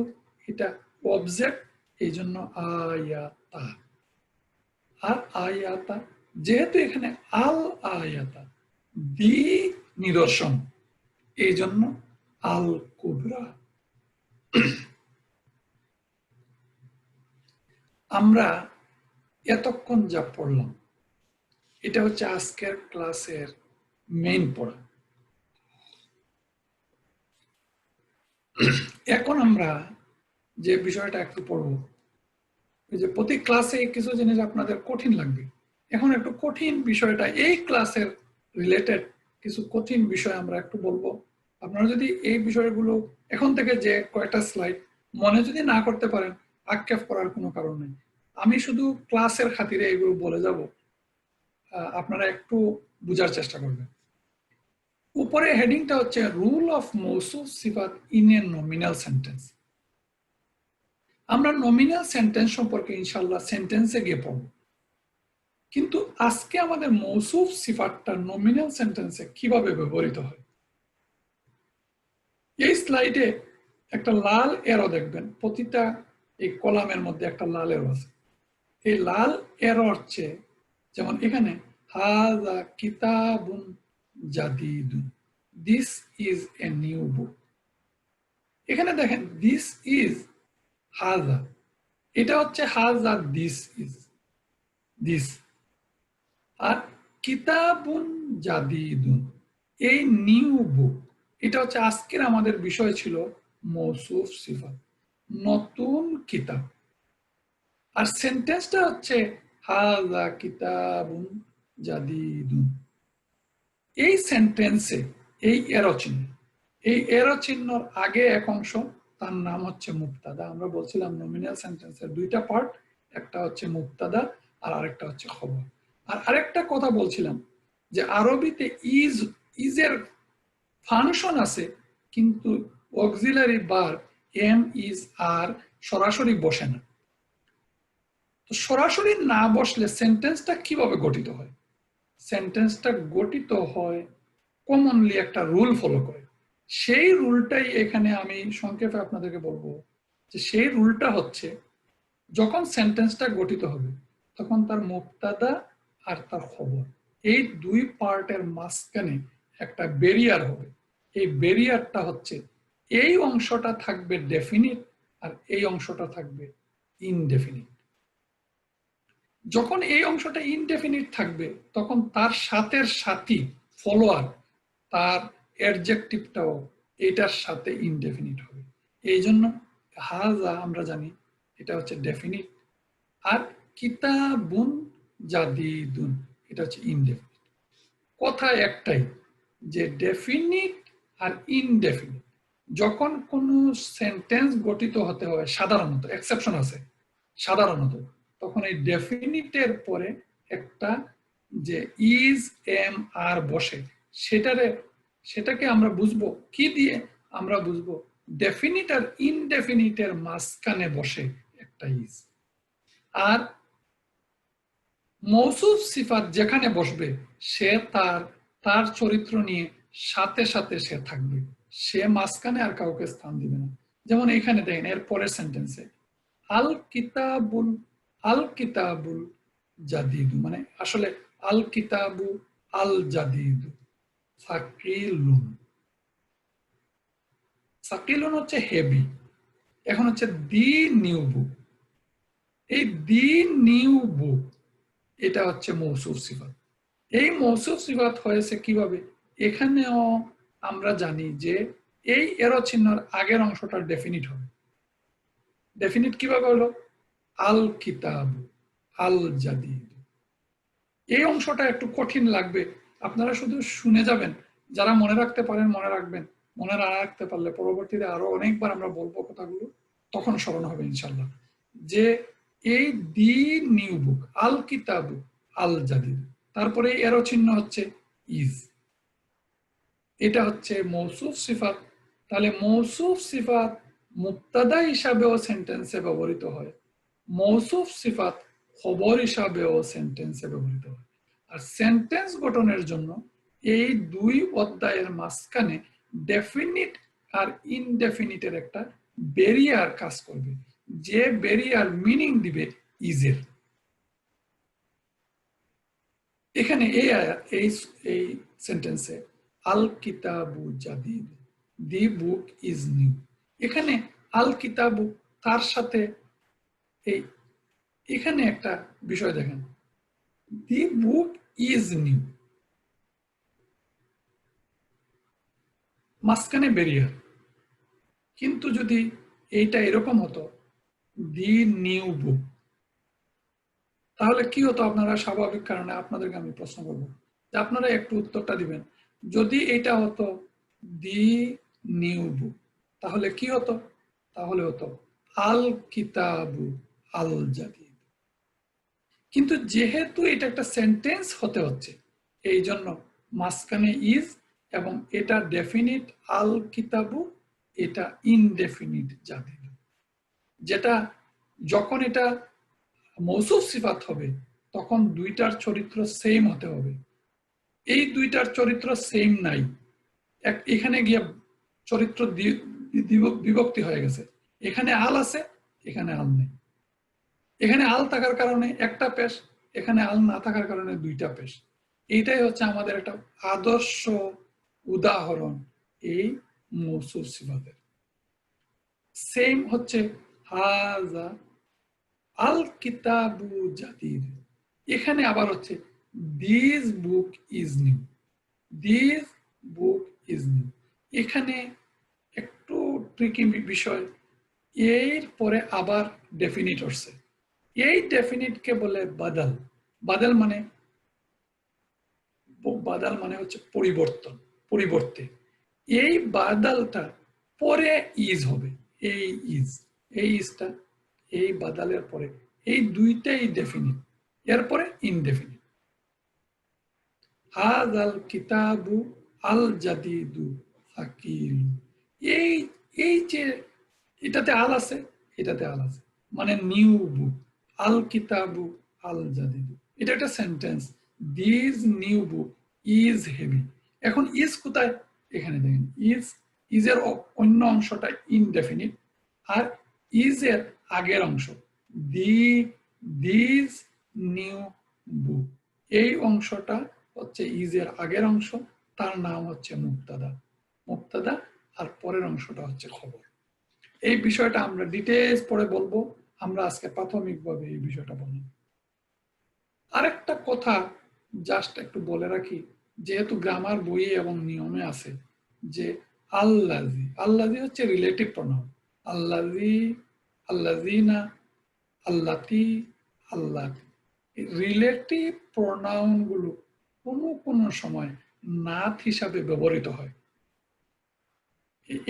এটা অবজেক্ট, এই জন্য আয়াতা। আর আয়াতা যেহেতু এখানে আল আয়াতা দি নিদর্শন, এই জন্য আল কুবরা। আমরা এতক্ষণ যা পড়লাম এটা হচ্ছে আজকের ক্লাসের মেইন পড়া। এখন আমরা যে বিষয়টা একটু পড়ব, যে প্রতি ক্লাসে কিছু জিনিস আপনাদের কঠিন লাগবে। এখন একটু কঠিন বিষয়টা, এই ক্লাসের রিলেটেড কিছু কঠিন বিষয় আমরা একটু বলবো। আপনারা যদি এই বিষয়গুলো এখন থেকে যে কয়েকটা স্লাইড মনে যদি না করতে পারেন, আক্ষেপ করার কোনো কারণ নেই। আমি শুধু ক্লাসের খাতিরে এগুলো বলে যাব, আপনারা একটু বুঝার চেষ্টা করবেন। উপরে হেডিংটা হচ্ছে রুল অফ মৌসুফ সিফাত ইন এ নমিনাল সেন্টেন্স। আমরা নমিনাল সেন্টেন্স সম্পর্কে ইনশাআল্লাহ সেন্টেন্সে গিয়ে পড়ব, কিন্তু আজকে আমাদের মৌসুফ সিফাতটা নমিনাল সেন্টেন্সে কিভাবে ব্যবহৃত হয়। এই স্লাইডে একটা লাল এরো দেখবেন, প্রতিটা এই কলামের মধ্যে একটা লাল এরো আছে। এই লাল এরো হচ্ছে যেমন এখানে হাযা কিতাবুন জাদীদুন, this is a new book. এখানে দেখেন দিস ইজ হাযা, এটা হচ্ছে হাযা দিস ইজ দিস। আর কিতাবুন জাদীদুন, এই নিউ বুক, এটা হচ্ছে আজকের আমাদের বিষয় ছিল মৌসুফ সিফাত, নতুন কিতাব। আর সেন্টেন্সটা হচ্ছে হাযা কিতাবুন জাদীদুন। এই সেন্টেন্সে এই এরো চিহ্ন, এই এরো চিহ্নর আগে এক অংশ, তার নাম হচ্ছে মুবতাদা। আমরা বলছিলাম নমিনাল সেন্টেন্সের দুইটা পার্ট, একটা হচ্ছে মুবতাদা আর আরেকটা হচ্ছে খবর। আর আরেকটা কথা বলছিলাম যে আরবিতে ইজের ফাংশন আছে, কিন্তু অক্সিলারি বার এম ইজ আর সরাসরি বসে না। তো সরাসরি না বসলে সেন্টেন্সটা কিভাবে গঠিত হয়? সেন্টেন্সটা গঠিত হয় কমনলি একটা রুল ফলো করে। সেই রুলটাই এখানে আমি সংক্ষেপে আপনাদেরকে বলবো, যে সেই রুলটা হচ্ছে যখন সেন্টেন্সটা গঠিত হবে তখন তার মুবতাদা আর তার খবর, এই দুই পার্টের মাঝখানে একটা ব্যারিয়ার হবে। এই ব্যারিয়ারটা হচ্ছে এই অংশটা থাকবে ডেফিনিট আর এই অংশটা থাকবে ইনডেফিনিট। যখন এই অংশটা ইনডেফিনিট থাকবে তখন তার সাথের সাথী ফলোয়ার, তার অ্যাডজেক্টিভটাও এটার সাথে ইনডেফিনিট হবে। এই জন্য হাযা আমরা জানি এটা হচ্ছে ডেফিনিট, আর কিতাবুন জাদীদুন এটা হচ্ছে ইনডেফিনিট। কথা একটাই, যে ডেফিনিট আর ইনডেফিনিট যখন কোনো সেন্টেন্স গঠিত হতে হয়, সাধারণত এক্সেপশন আছে, সাধারণত তখন এই ডেফিনিটের পরে একটা যে ইজ এম আর বসে, সেটাকে আমরা বুঝবো কি দিয়ে? আমরা বুঝবো ডেফিনিট আর ইনডেফিনিটের মাঝখানে বসে একটা ইজ। আর মৌসুফ সিফাত যেখানে বসবে সে তার চরিত্র নিয়ে সাথে সাথে সে থাকবে, সে মাঝখানে আর কাউকে স্থান দিবে না। যেমন এখানে দেখেন এর পরের সেন্টেন্সে আল কিতাবুল জাদিদু, মানে আসলে আল কিতাবু আল জাদিদু সাকিলুন। সাকিলুন হচ্ছে হেভি। এখন হচ্ছে দি নিউ বুক, এই দি নিউ বুক এটা হচ্ছে মৌসুফ সিফাত। এই মৌসুফ সিফাত হয়েছে কিভাবে? এখানেও আমরা জানি যে এই এরো চিহ্নর আগের অংশটা ডেফিনিট হবে। ডেফিনিট কিভাবে হলো? আল কিতাব আল জাদিদ। এই অংশটা একটু কঠিন লাগবে, আপনারা শুধু শুনে যাবেন। যারা মনে রাখতে পারেন মনে রাখবেন, মনে না রাখতে পারলে পরবর্তীতে আরো অনেকবার আমরা বলবো কথাগুলো, তখন স্মরণ হবে ইনশাল্লাহ। যে এই দি নিউ বুক আল কিতাব আল জাদিদ, তারপরে এরো চিহ্ন হচ্ছে ইজ, এটা হচ্ছে মৌসুফ সিফাত। তাহলে মৌসুফ সিফাত মুবতাদা হিসাবেও সেন্টেন্সে ব্যবহৃত হয়, মৌসুফ সিফাত খবর হিসাবেও সেন্টেন্সে ব্যবহৃত হয়। আর সেন্টেন্স গঠনের জন্য এই দুই অধ্যায়ের মাঝখানে ডেফিনিট আর ইনডেফিনিটের একটা ব্যারিয়ার কাজ করবে, যে ব্যারিয়ার মিনিং দিবে ইজের। এখানে এই সেন্টেন্সে আল কিতাবু Jadid, the book is new. এখানে আল কিতাবু তার সাথে এখানে একটা বিষয় দেখেন, দি বুক ইজ নিউ, মাঝখানে ব্যারিয়ার। কিন্তু যদি এইটা এরকম হতো দি নিউ বুক, তাহলে কি হতো? আপনারা স্বাভাবিক কারণে আপনাদেরকে আমি প্রশ্ন করবো যে আপনারা একটু উত্তরটা দিবেন। যদি এটা হতো দি নিউ বুক তাহলে কি হতো? তাহলে হতো আল কিতাবু আল জাদিদ। কিন্তু যেহেতু এটা একটা সেন্টেন্স হতে হচ্ছে, এই জন্য মাঝখানে ইজ, এবং এটা ডেফিনিট আল কিতাবু, এটা ইনডেফিনিট জাদিদ। যেটা যখন এটা মৌসুফ সিফাত হবে তখন দুইটার চরিত্র সেম হতে হবে। এই দুইটার চরিত্র সেম নাই, এখানে গিয়ে চরিত্র বিভক্তি হয়ে গেছে। এখানে আল আছে, এখানে আল নেই। এখানে আল থাকার কারণে একটা পেশ, এখানে আল না থাকার কারণে দুইটা পেশ। এইটাই হচ্ছে আমাদের একটা আদর্শ উদাহরণ এই মৌসুফ সিফাতের। সেম হচ্ছে হাজা আল কিতাবু জাদিদ, এখানে আবার হচ্ছে this book is new, this book is new. এখানে একটু ট্রিকি বিষয়, এর পরে আবার ডেফিনিট হচ্ছে। এই ডেফিনিটকে বলে বাদাল। বাদাল মানে, বাদাল মানে হচ্ছে পরিবর্তন, পরিবর্তে। এই বাদালটা পরে ইজ হবে, এই ইজ, এই ইজটা এই বাদালের পরে, এই দুইটাই ডেফিনিট, এরপরে ইনডেফিনিট। হাযাল কিতাবু আল জাদিদু হাকিল, এই এই যে এটাতে আল আছে, এটাতে আল আছে, মানে নিউ বুক। আল কিতাবু আল জাদিদু, এটা একটা sentence. This new book is heavy. এখন ইজ কোথায়? এখানে দেখেন ইজ, ইজের অন্য অংশটা ইনডেফিনিট, আর ইজের আগের অংশ দি, দিস নিউ বুক, এই অংশটা হচ্ছে ইজের আগের অংশ, তার নাম হচ্ছে মুক্তাদা। মুক্তাদা আর পরের অংশটা হচ্ছে খবর। এই বিষয়টা আমরা ডিটেইলস পরে বলবো, আমরা আজকে প্রাথমিকভাবে এই বিষয়টা বললাম। আরেকটা কথা জাস্ট একটু বলে রাখি, যেহেতু গ্রামার বইয়ে এবং নিয়মে আছে যে আল্লাজি, আল্লাজি হচ্ছে রিলেটিভ প্রনাউন। আল্লাজি, আল্লাজিনা, আল্লাতি, আল্লাহ, রিলেটিভ প্রনাউন গুলো কোনো কোনো সময় নাথ হিসাবে ব্যবহৃত হয়।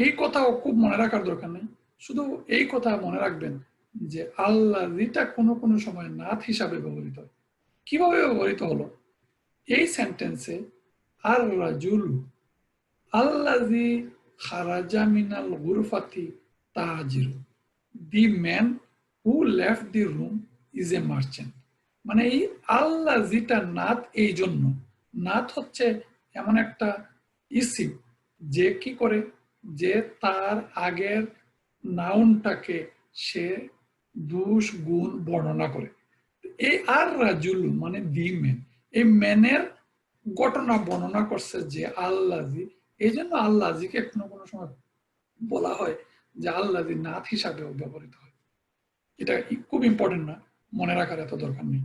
এই কথাও খুব মনে রাখার দরকার নেই, শুধু এই কথা মনে রাখবেন যে আল্লাযিটা কোনো কোনো সময় নাথ হিসাবে ব্যবহৃত হয়। কিভাবে ব্যবহৃত হলো? এই সেন্টেন্সে আর রাজুল আল্লাযী খারাজা মিনাল গুরফাতি তাজিরু, the man who left the room is a merchant. মানে এই আল্লাযিটা নাথ, এই জন্য নাথ হচ্ছে এমন একটা ইসিম যে কি করে, যে তার আগের নাউনটাকে সে দোষ গুণ বর্ণনা করে। এই আর রাজুল মানে দি ম্যান, এই ম্যানের ঘটনা বর্ণনা করছে যে আল্লাজি, এই জন্য আল্লাজিকে কোনো কোনো সময় বলা হয় যে আল্লাজি নাথ হিসাবেও ব্যবহৃত হয়। এটা খুব ইম্পর্টেন্ট না, মনে রাখার এত দরকার নেই।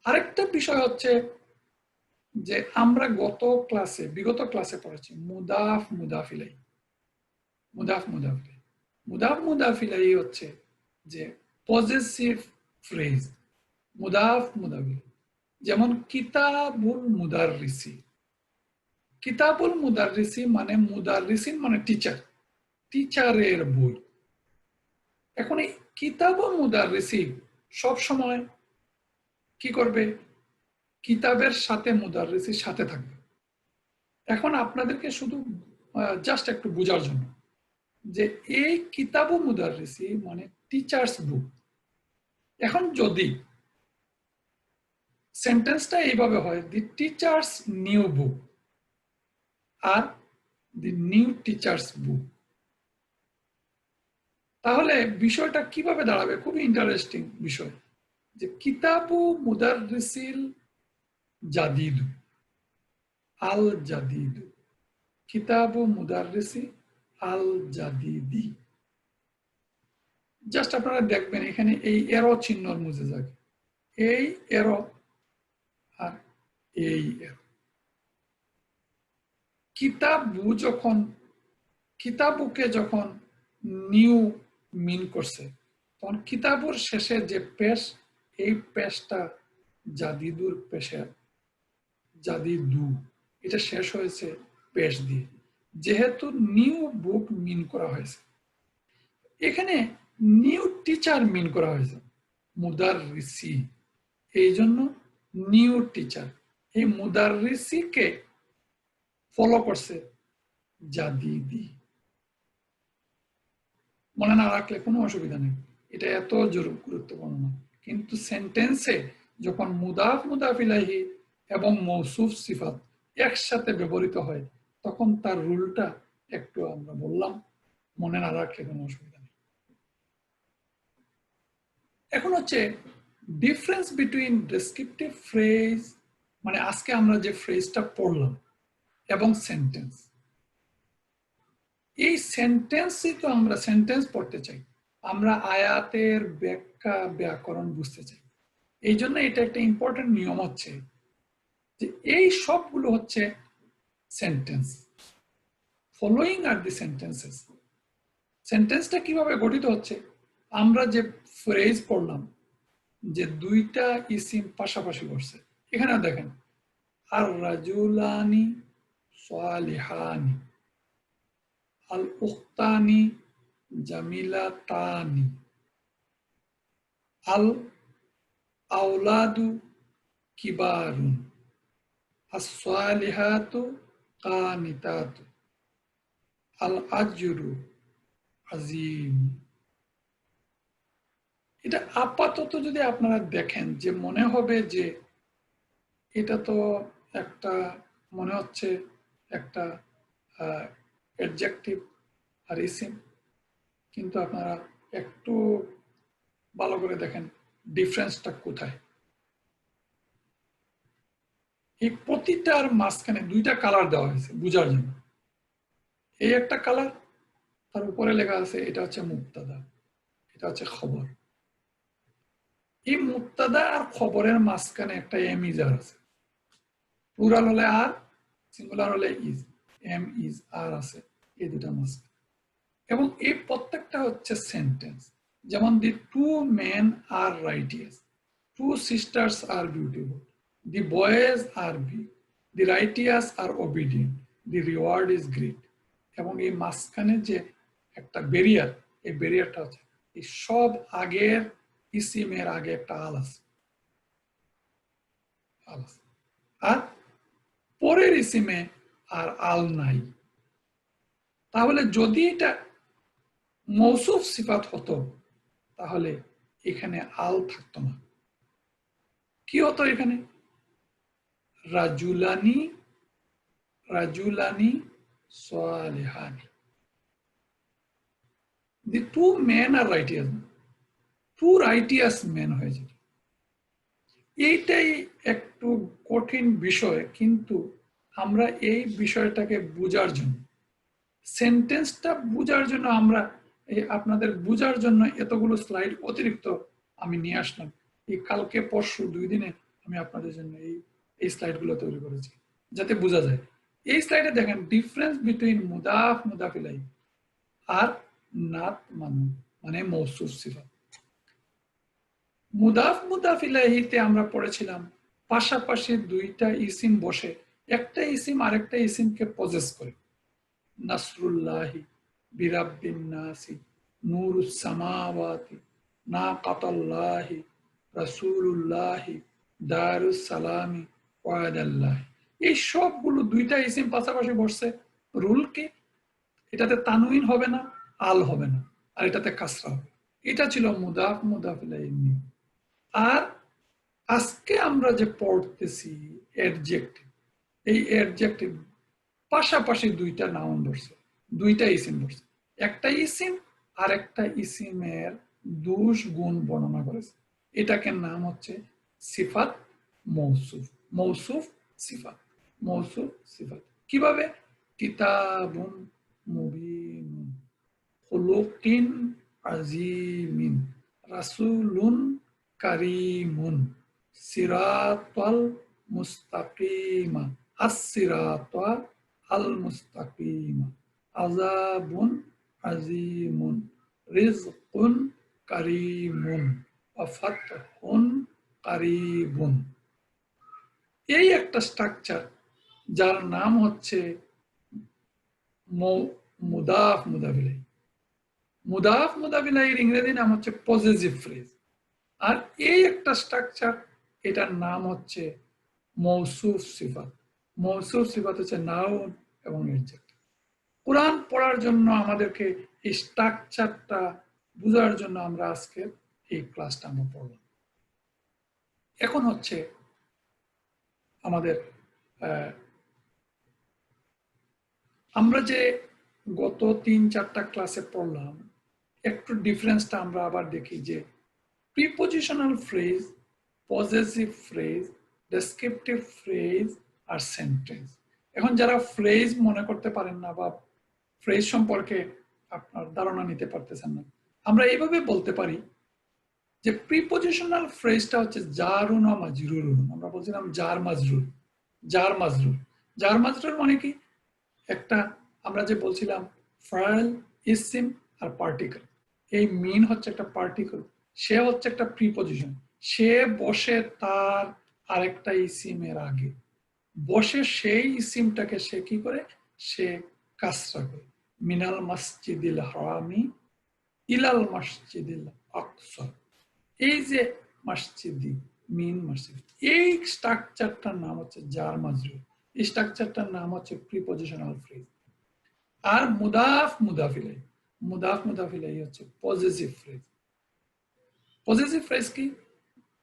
আরেকটা বিষয় হচ্ছে যে আমরা বিগত ক্লাসে পড়েছি মুদাফ মুদাফিলাই। মুদাফ মুদাফিলাই, মুদাফ মুদাফিলাই হচ্ছে যে পজেসিভ ফ্রেজ। মুদাফ মুদাফিলাই যেমন কিতাবুল মুদাররিসি, কিতাবুল মুদাররিসি মানে মুদাররিসিন মানে টিচার, টিচারের বই। এখন এই কিতাবুল মুদাররিসি সব সময় কি করবে? কিতাবের সাথে মুদাররিসির সাথে থাকবে। এখন আপনাদেরকে শুধু জাস্ট একটু বোঝার জন্য যে এই কিতাবু মুদাররিসি মানে টিচার্স বুক। এখন যদি সেন্টেন্সটা এইভাবে হয়, দি টিচার্স নিউ বুক আর দি নিউ টিচার্স বুক, তাহলে বিষয়টা কিভাবে দাঁড়াবে? খুবই ইন্টারেস্টিং বিষয় যে কিতাবু মুদাররিসিল জাদিদু আল জাদিদু, কিতাবু মুদাররিসি আল জাদিদি। জাস্ট আপনারা দেখবেন এখানে এই এরো চিহ্ন মুছে যাবে, এই এরো আর এই এরো। কিতাবু যখন, কিতাবুকে যখন নিউ মিন করছে, তখন কিতাবুর শেষে যে পেশ, এই পেশটা জাদিদুর পেশে, জাদিদু, এটা শেষ হয়েছে পেশ দিয়ে, যেহেতু নিউ বুক মিন করা হয়েছে। এখানে নিউ টিচার মিন করা হয়েছে মুদাররিসি, এই জন্য নিউ টিচার, এই মুদাররিসিকে ফলো করছে জাদিদি। মনে না রাখলে কোনো অসুবিধা নেই, এটা এত গুরুত্বপূর্ণ না, কিন্তু সেন্টেন্সে যখন মুদাফ মুদাফ ইলাইহি এবং মৌসুফ সিফাত একসাথে ব্যবহৃত হয়, তখন তার রুলটা একটু আমরা বললাম, মনে না রাখলে কোনো অসুবিধা নেই। এখন হচ্ছে ডিফারেন্স বিটুইন ডেসক্রিপটিভ ফ্রেজ, মানে আজকে আমরা যে ফ্রেজটা পড়লাম, এবং সেন্টেন্স। এই সেন্টেন্সই তো আমরা সেন্টেন্স পড়তে চাই, আমরা আয়াতের ব্যাখ্যা ব্যাকরণ বুঝতে চাই। এই জন্য এটা একটা ইম্পর্টেন্ট নিয়ম হচ্ছে যে এই সবগুলো হচ্ছে সেন্টেন্স। ফলোয়িং আর দি সেন্টেন্সেস। সেন্টেন্সটা কিভাবে গঠিত হচ্ছে, আমরা যে ফ্রেজ পড়লাম যে দুইটা ইসিম পাশাপাশি বসছে, এখানে দেখেন আর রাজুলানি সালিহানি, আল উখতানি জামিলাতানি, আল আওলাদু কিবারুন, as-salihatu qanitatu, আল আজরু আজিম। এটা আপাতত যদি আপনারা দেখেন যে মনে হবে যে এটা তো একটা, মনে হচ্ছে একটা অ্যাডজেক্টিভ আর ইসিম, কিন্তু আপনারা একটু ভালো করে দেখেন ডিফারেন্সটা কোথায়। এই প্রতিটার মাঝখানে দুইটা কালার দেওয়া হয়েছে বুঝার জন্য। এই একটা কালার, তার উপরে লেখা আছে এটা হচ্ছে মুক্তাদা, এটা হচ্ছে খবর। এই মুক্তাদা আর খবরের মাঝখানে একটা এমিজার আছে, প্লুরাল হলে আর, সিঙ্গুলার হলে ইজ, এম ইজ আর আছে এই দুটা মাঝখানে। এবং এই প্রত্যেকটা হচ্ছে সেন্টেন্স। যেমন the two men are righteous, two sisters are beautiful, the boys are be, the righteous are obedient, the reward is great. এবং এই মাঝখানে যে একটা ব্যারিয়ার, এই ব্যারিয়ারটা হচ্ছে এই সব আগের ইসিমের আগে একটা আল আছে, আর পরের ইসিমে আর আল নাই। তাহলে যদি এটা মৌসুফ সিফাত হতো তাহলে এখানে আল থাকতো না। কি হতো এখানে? রাজুলানি রাজুলানি সালিহানি, দি two men are righteous, two righteous main হয়ে যেত। এইটাই একটু কঠিন বিষয়, কিন্তু আমরা এই বিষয়টাকে বোঝার জন্য, সেন্টেন্সটা বোঝার জন্য, আমরা এই আপনাদের বোঝার জন্য এতগুলো স্লাইড অতিরিক্ত আমি নিয়ে আসলাম। এই কালকে পরশু 2 দিনে আমি আপনাদের জন্য এই স্লাইডগুলো তৈরি করেছি যাতে বোঝা যায়। এই স্লাইডে দেখেন ডিফারেন্স বিটুইন মুদাফ মুদাফ ইলাইহি আর নাত মানু, মানে মৌসুফ সিফাত। মুদাফ মুদাফ ইলাইহিতে আমরা পড়েছিলাম পাশাপাশি দুইটা ইসিম বসে একটা ইসিম আরেকটা ইসিমকে পজেস করে। নাসরুল্লাহি বিরাব্বিন নাসি, নূরুস সামাওয়াতি, নাকাতাল্লাহি, রাসূলুল্লাহি, দারুস সালামি, ওয়াদাল্লাহি। এই সবগুলো দুইটা ইসিম পাশাপাশি বসছে। রুল কি? এটাতে তানউইন হবে না, আল হবে না, আর এটাতে কাসরা হবে। এটা ছিল মুদাফ মুদাফ ইলাইহির নিয়ম। আর আজকে আমরা যে পড়তেছি অ্যাডজেক্টিভ, এই অ্যাডজেক্টিভ পাশাপাশি দুইটা নাউন ধরছে, দুইটা ইসিম ধরছে। একটা ইসিম আর একটা ইসিমের দোষ গুণ বর্ণনা করেছে। এটাকে নাম হচ্ছে সিফাত মৌসুফ। মৌসুফ সিফাত, মৌসুফ সিফাত। কিভাবে? কিতাবুন মুবিনুন, খুলুকিন আজিমিন, রাসূলুন কারীমুন, সিরাতাল মুস্তাকিমা, আস-সিরাতা আল মুস্তাকিমা, আযাবুন আযীমুন, রিজকুন কারীমুন, ওয়া ফাতহুন কারীবুন। এই একটা স্ট্রাকচার যার নাম হচ্ছে মুদাফ মুদাফ ইলাইহি। মুদাফ মুদাফ ইলাইহির ইংরেজি নাম হচ্ছে পজেসিভ ফ্রেজ। আর এই একটা স্ট্রাকচার, এটার নাম হচ্ছে মৌসুফ সিফাত। মৌসুফ সিফাত হচ্ছে নাউন এবং অ্যাডজেক্টিভ। কোরআন পড়ার জন্য আমাদেরকে এই স্ট্রাকচারটা বোঝার জন্য আমরা আজকে এই ক্লাসটা আমরা পড়লাম। এখন হচ্ছে আমাদের আমরা যে গত 3-4টা ক্লাসে পড়লাম, একটু ডিফারেন্সটা আমরা আবার দেখি যে prepositional phrase, possessive phrase, descriptive phrase আর সেন্টেন্স। এখন যারা ফ্রেজ মনে করতে পারেন না বা ফ্রেজ সম্পর্কে আপনার ধারণা নিতে পারতেছেন না, আমরা এইভাবে বলতে পারি যে প্রিপজিশনাল ফ্রেজটা হচ্ছে জারুন ও মাজরুরুন। আমরা বলছিলাম জার মাজরুর, জার মাজরুর। জার মাজরুর মানে কি? একটা আমরা যে বলছিলাম ফাইল, ইসিম আর পার্টিকেল। এই মিন হচ্ছে একটা পার্টিকেল, সে হচ্ছে একটা প্রিপজিশন। সে বসে তার আরেকটা ইসিমের আগে, বসে সেই ইসিমটাকে সে কি করে? সে কাসরা করে। মিনাল মসজিদিল হারামি ইলাল মসজিদিল আকসা। এই যে মসজিদি, মিন মসজিদ, এই স্ট্রাকচারটার নাম হচ্ছে জার মাজরুর। এই স্ট্রাকচারটার নাম হচ্ছে প্রিপজিশনাল ফ্রেজ। আর মুদাফ মুদাফিলাই, মুদাফ মুদাফিলাই হচ্ছে পজেসিভ ফ্রেজ। পজেসিভ ফ্রেজ কি?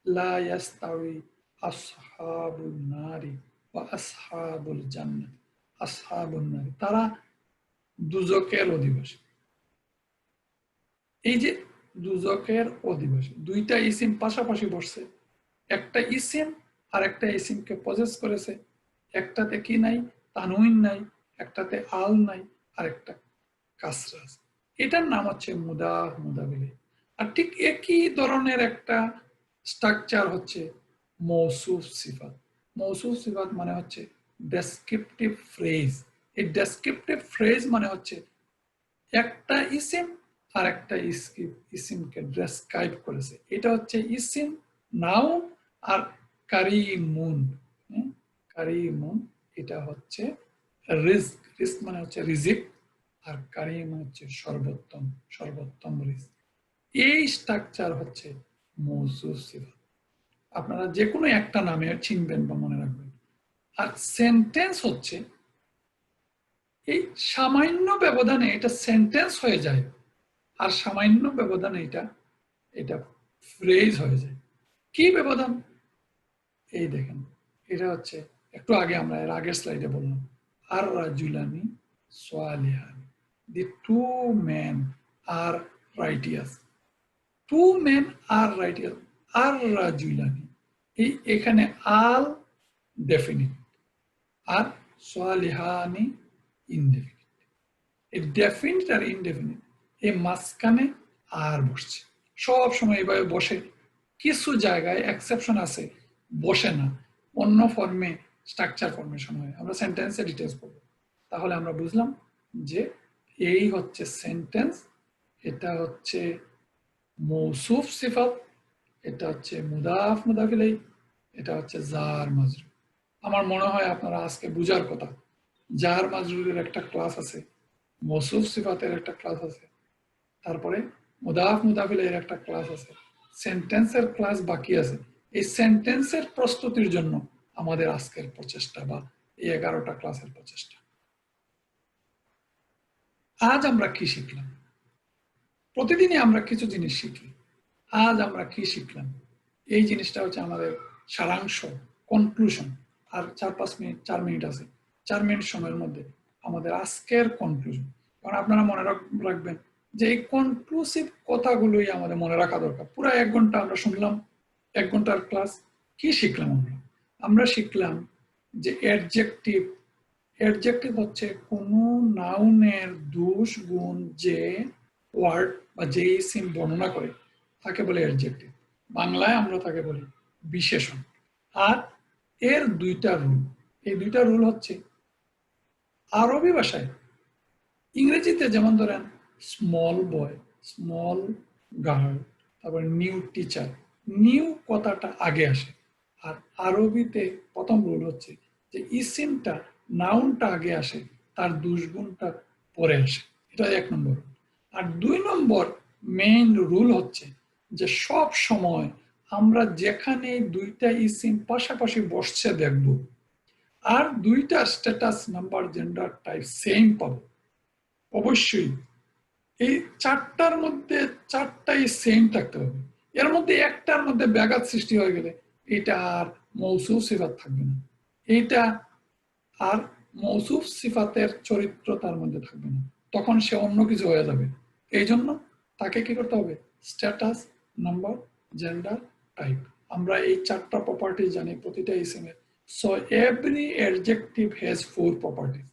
লা ইয়াস্তাউই আসহাবুন নারি ওয়া আসহাবুল জান্নাত। আসহাবুন নারি, তারা দুজকের অধিবাসী। এই যে দুজকের অধিবাসী, দুইটা ইসিম পাশাপাশি বসছে, একটা ইসিম আর একটা ইসিমকে পজেস করেছে। একটাতে কি নাই? তানউইন নাই, একটাতে আল নাই, আর একটা কাসরা আছে। এটার নাম হচ্ছে মুদাফ মুদাফিলাই। আর ঠিক একই ধরনের একটা স্ট্রাকচার হচ্ছে মৌসুফ সিফাত। মৌসুফ সিফাত মানে হচ্ছে ডেসক্রিপটিভ ফ্রেজ। এই ডেসক্রিপটিভ ফ্রেজ মানে হচ্ছে একটা ইসিম আর একটা ইসিমকে ডেসক্রাইব করেছে। এটা হচ্ছে ইসিম, নাউন আর কারিমুন। কারিমুন এটা হচ্ছে রিজক। রিজক মানে হচ্ছে রিজিক, আর কারিম হচ্ছে সর্বোত্তম, সর্বোত্তম রিজক। এই স্ট্রাকচার হচ্ছে মৌসুফ সিফাত। আপনারা যে কোনো একটা নামে চিনবেন বা মনে রাখবেন। আর সেন্টেন্স হচ্ছে এই সামান্য ব্যবধানে এটা সেন্টেন্স হয়ে যায়, আর সামান্য ব্যবধানে এটা এটা ফ্রেজ হয়ে যায়। কি ব্যবধান? এই দেখেন, এটা হচ্ছে একটু আগে আমরা এর আগের স্লাইডে বললাম, আর রাজুলানি সোয়ালিহানি, দি two men are righteous. Two men are righteous, আর রাজুলানি, এই এখানে আল ডেফিনিট আর সোয়ালিহানি ইনডেফিনিট। এই ডেফিনিট আর ইনডেফিনিট এই মাঝখানে আর বসছে, সব সময় এভাবে বসে। কিছু জায়গায় এক্সেপশন আছে, বসে না, অন্য ফর্মে স্ট্রাকচার ফরমেশন হয়। আমরা সেন্টেন্সে ডিটেলস করব। তাহলে আমরা বুঝলাম যে এই হচ্ছে সেন্টেন্স, এটা হচ্ছে মৌসুফ সিফাত, এটা হচ্ছে মুদাফ মুদাফিলাই, এটা হচ্ছে জার মাজরুর। আমার মনে হয় আপনারা আজকে বুঝার কথা। জার মাজরুরের একটা ক্লাস আছে, মৌসুফ সিফাতের একটা ক্লাস আছে, তারপরে মুদাফ মুদাফিলের একটা ক্লাস আছে, সেন্টেন্সের ক্লাস বাকি আছে। এই সেন্টেন্সের প্রস্তুতির জন্য আমাদের আজকের প্রচেষ্টা বা এই 11টা ক্লাসের প্রচেষ্টা। আজ আমরা কি শিখলাম? প্রতিদিনই আমরা কিছু জিনিস শিখি। আজ আমরা কি শিখলাম? এই জিনিসটা হচ্ছে আমাদের সারাংশ, কনক্লুশন। আর 4-5 মিনিট, 4 মিনিট আছে, 4 মিনিট সময়ের মধ্যে আমাদের আজকের কনক্লুশন। কারণ আপনারা মনে রাখবেন যে এই কনক্লুসিভ কথাগুলোই আমাদের মনে রাখা দরকার। পুরো 1 ঘন্টা আমরা শুনলাম, 1 ঘন্টার ক্লাস, কি শিখলাম আমরা? আমরা শিখলাম যে অ্যাডজেক্টিভ, অ্যাডজেক্টিভ হচ্ছে কোনো নাউনের দোষ গুণ যে ওয়ার্ড বা যে ইসিম বর্ণনা করে তাকে বলে অ্যাডজেক্টিভ। বাংলায় আমরা তাকে বলি বিশেষণ। আর এর দুইটা রুল, এই দুইটা রুল হচ্ছে আরবি ভাষায়, ইংরেজিতে যেমন ধরেন স্মল বয়, স্মল গার্ল, তারপর নিউ টিচার, নিউ কথাটা আগে আসে। আর আরবিতে প্রথম রুল হচ্ছে যে ইসিমটা, নাউনটা আগে আসে, তার দুষ্গুণটা পরে আসে। এটা 1 নম্বর। আর 2 নম্বর মেইন রুল হচ্ছে যে সব সময় আমরা যেখানে দুইটা ইসিম পাশাপাশি বসছে দেখব, আর দুইটা status number gender type same পাবো। অবশ্যই এই 4টার মধ্যে 4টাই সেম থাকতে হবে। এর মধ্যে একটার মধ্যে ব্যাঘাত সৃষ্টি হয়ে গেলে এটা আর মৌসুফ সিফাত থাকবে না, এইটা আর মৌসুফ সিফাতের চরিত্র তার মধ্যে থাকবে না, তখন সে অন্য কিছু হয়ে যাবে। এই জন্য তাকে কি করতে হবে? Status number gender, type. আমরা এই 4টা প্রপার্টি জানি প্রতিটা ইসিমের। So every adjective has 4 properties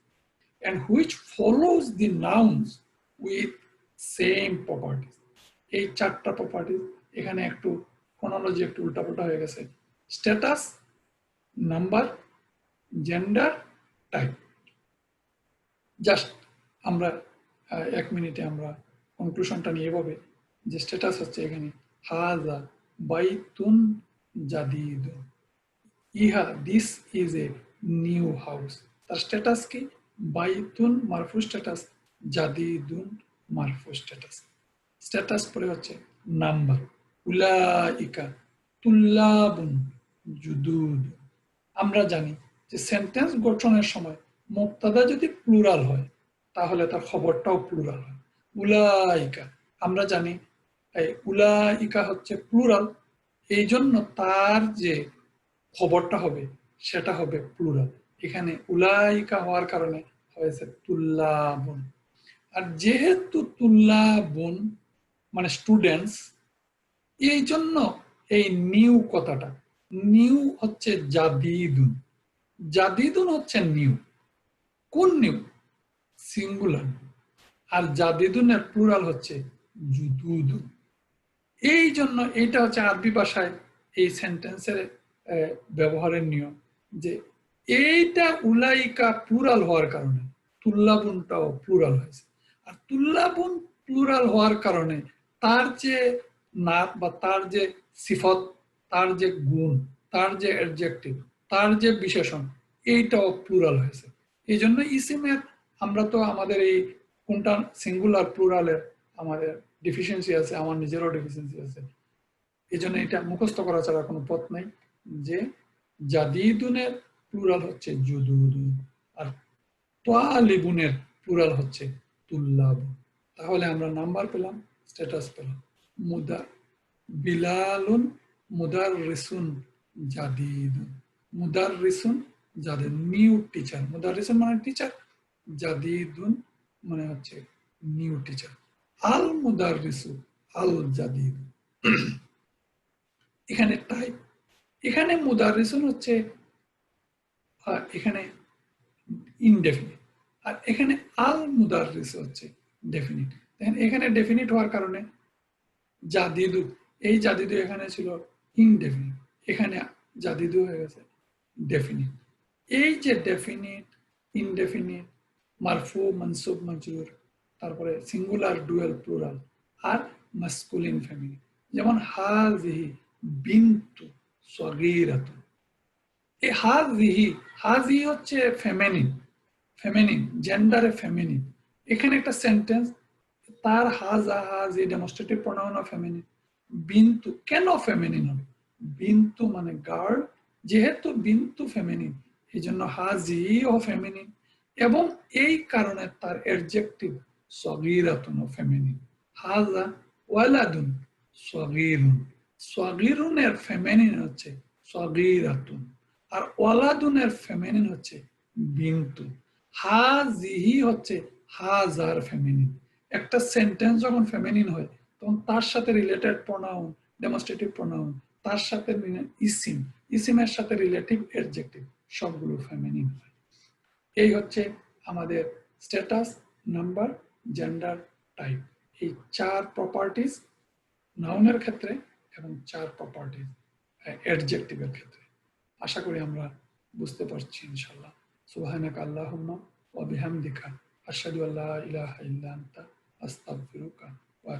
and which follows the nouns with same properties. এই 4টা প্রপার্টি এখানে একটু ফোনোলজি একটু উল্টাপাল্টা হয়ে গেছে। Status, number, gender, type. Just আমরা 1 মিনিটে আমরা কনক্লুশনটা নিয়ে পাবে যে স্ট্যাটাস হচ্ছে এখানে হাযা বাইতুন জাদীদুন, ইহা this is a new house. তার স্ট্যাটাস কি? Baitun মারফু status, জাদীদুন মারফু status. স্ট্যাটাস পরে হচ্ছে নাম্বার, উলাইকা তুল্লাবুন জুদুদ। আমরা জানি যে সেন্টেন্স গঠনের সময় মুক্তাদা যদি প্লুরাল হয় তাহলে তার খবরটাও প্লুরাল হয়। উলাইকা আমরা জানি এই উলাইকা হচ্ছে প্লুরাল, এই জন্য তার যে খবরটা হবে সেটা হবে প্লুরাল। এখানে উলাইকা হওয়ার কারণে হয়েছে তুল্লাবুন। আর যেহেতু তুল্লাবুন মানে স্টুডেন্টস, এই জন্য এই নিউ কথাটা, নিউ হচ্ছে জাদিদুন। জাদিদুন হচ্ছে নিউ। কোন নিউ? সিঙ্গুলার। আর জাদিদুনের প্লুরাল হচ্ছে জুদুদুন। এই জন্য এটা হচ্ছে আরবি ভাষায় এই সেন্টেন্সের ব্যবহারের নিয়ম, যে এইটা উলাইকা প্লুরাল হওয়ার কারণে তুল্লাবুনটাও প্লুরাল হয়েছে। আর তুল্লাবুন প্লুরাল হওয়ার কারণে তার যে নাত বা তার যে সিফত, তার যে গুণ, তার যে অ্যাডজেক্টিভ, তার যে বিশেষণ, এইটাও প্লুরাল হয়েছে। এই জন্য ইসিমের আমরা তো আমাদের এই কোনটা সিঙ্গুলার প্লুরালের আমাদের ডিফিসিয়েন্সি আছে, আমার নিজেরও ডিফিসিয়েন্সি আছে। এই জন্য এটা মুখস্থ করা ছাড়া কোনো পথ নাই যে জাদিদুনের প্লুরাল হচ্ছে জুদুদুন আর তালিবুনের প্লুরাল হচ্ছে তুল্লাবুন। তাহলে আমরা নাম্বার পেলাম, স্ট্যাটাস পেলাম। মুদা বিলালুন মুদাররিসুন জাদিদুন। মুদাররিসুন জাদিদ নিউ টিচার, মুদাররিসুন মানে টিচার, জাদিদুন মানে হচ্ছে নিউ টিচার। আল মুদাররিসু আল জাদিদ। এখানে টাইপ, এখানে মুদাররিসুন হচ্ছে এখানে ইনডেফিনিট, আর এখানে আল মুদাররিস হচ্ছে ডেফিনিট। এখানে ডেফিনিট হওয়ার কারণে জাদিদু, এই জাদিদু এখানে ছিল ইনডেফিনিট, এখানে জাদিদু হয়ে গেছে ডেফিনিট। এই যে ডেফিনিট, ইনডেফিনিট, মারফু, মনসুব, মজরুর, তারপরে সিঙ্গুলার, ডুয়াল, প্লুরাল আর মাসকুলিন ফেমিনিন। যেমন হাযিহি বিনতু সগীরাতুন। এই হাযিহি, হাযিহি হচ্ছে ফেমিনিন, ফেমিনিন জেন্ডারে ফেমিনিন। এখানে একটা সেন্টেন্স, তার হাজা হাজি ডেমনস্ট্রেটিভ প্রোনাউন অফ ফেমিনিন। বিন্তু কেন ফেমিনিন হবে? বিন্তু মানে গার্ল, যেহেতু বিন্তু ফেমিনিন এই জন্য হাজি ও ফেমিনিন, এবং এই কারণে তার অ্যাডজেক্টিভ সগীরাতুন ও ফেমিনিন। হাজা ওয়ালাদুন সগীরুন, সগীরুনের ফেমিনিন হচ্ছে সগীরাতুন, আর ওয়ালাদুনের ফেমিনিন হচ্ছে বিন্তু। হাজিহি হচ্ছে হাজার ফেমিনিন। একটা সেন্টেন্স যখন ফেমিনিন হয় তখন তার সাথে রিলেটেড প্রোনাউন, ডেমনস্ট্রেটিভ প্রোনাউন, তার সাথে ইসিম, ইসিমের সাথে রিলেটিভ অ্যাডজেক্টিভ সবগুলো ফেমিনিন হয়। এই হচ্ছে আমাদের স্ট্যাটাস, নাম্বার, জেন্ডার, টাইপ। এই 4 প্রপার্টিজ নাউনের ক্ষেত্রে এবং 4 প্রপার্টিজ অ্যাডজেক্টিভের ক্ষেত্রে। আশা করি আমরা বুঝতে পারছি ইনশাআল্লাহ। সুবহানাকা আল্লাহুম্মা ওয়া বিহামদিকা আশহাদু আল্লা ইলাহা ইল্লা আনতা আস্তাগফিরুকা ওয়া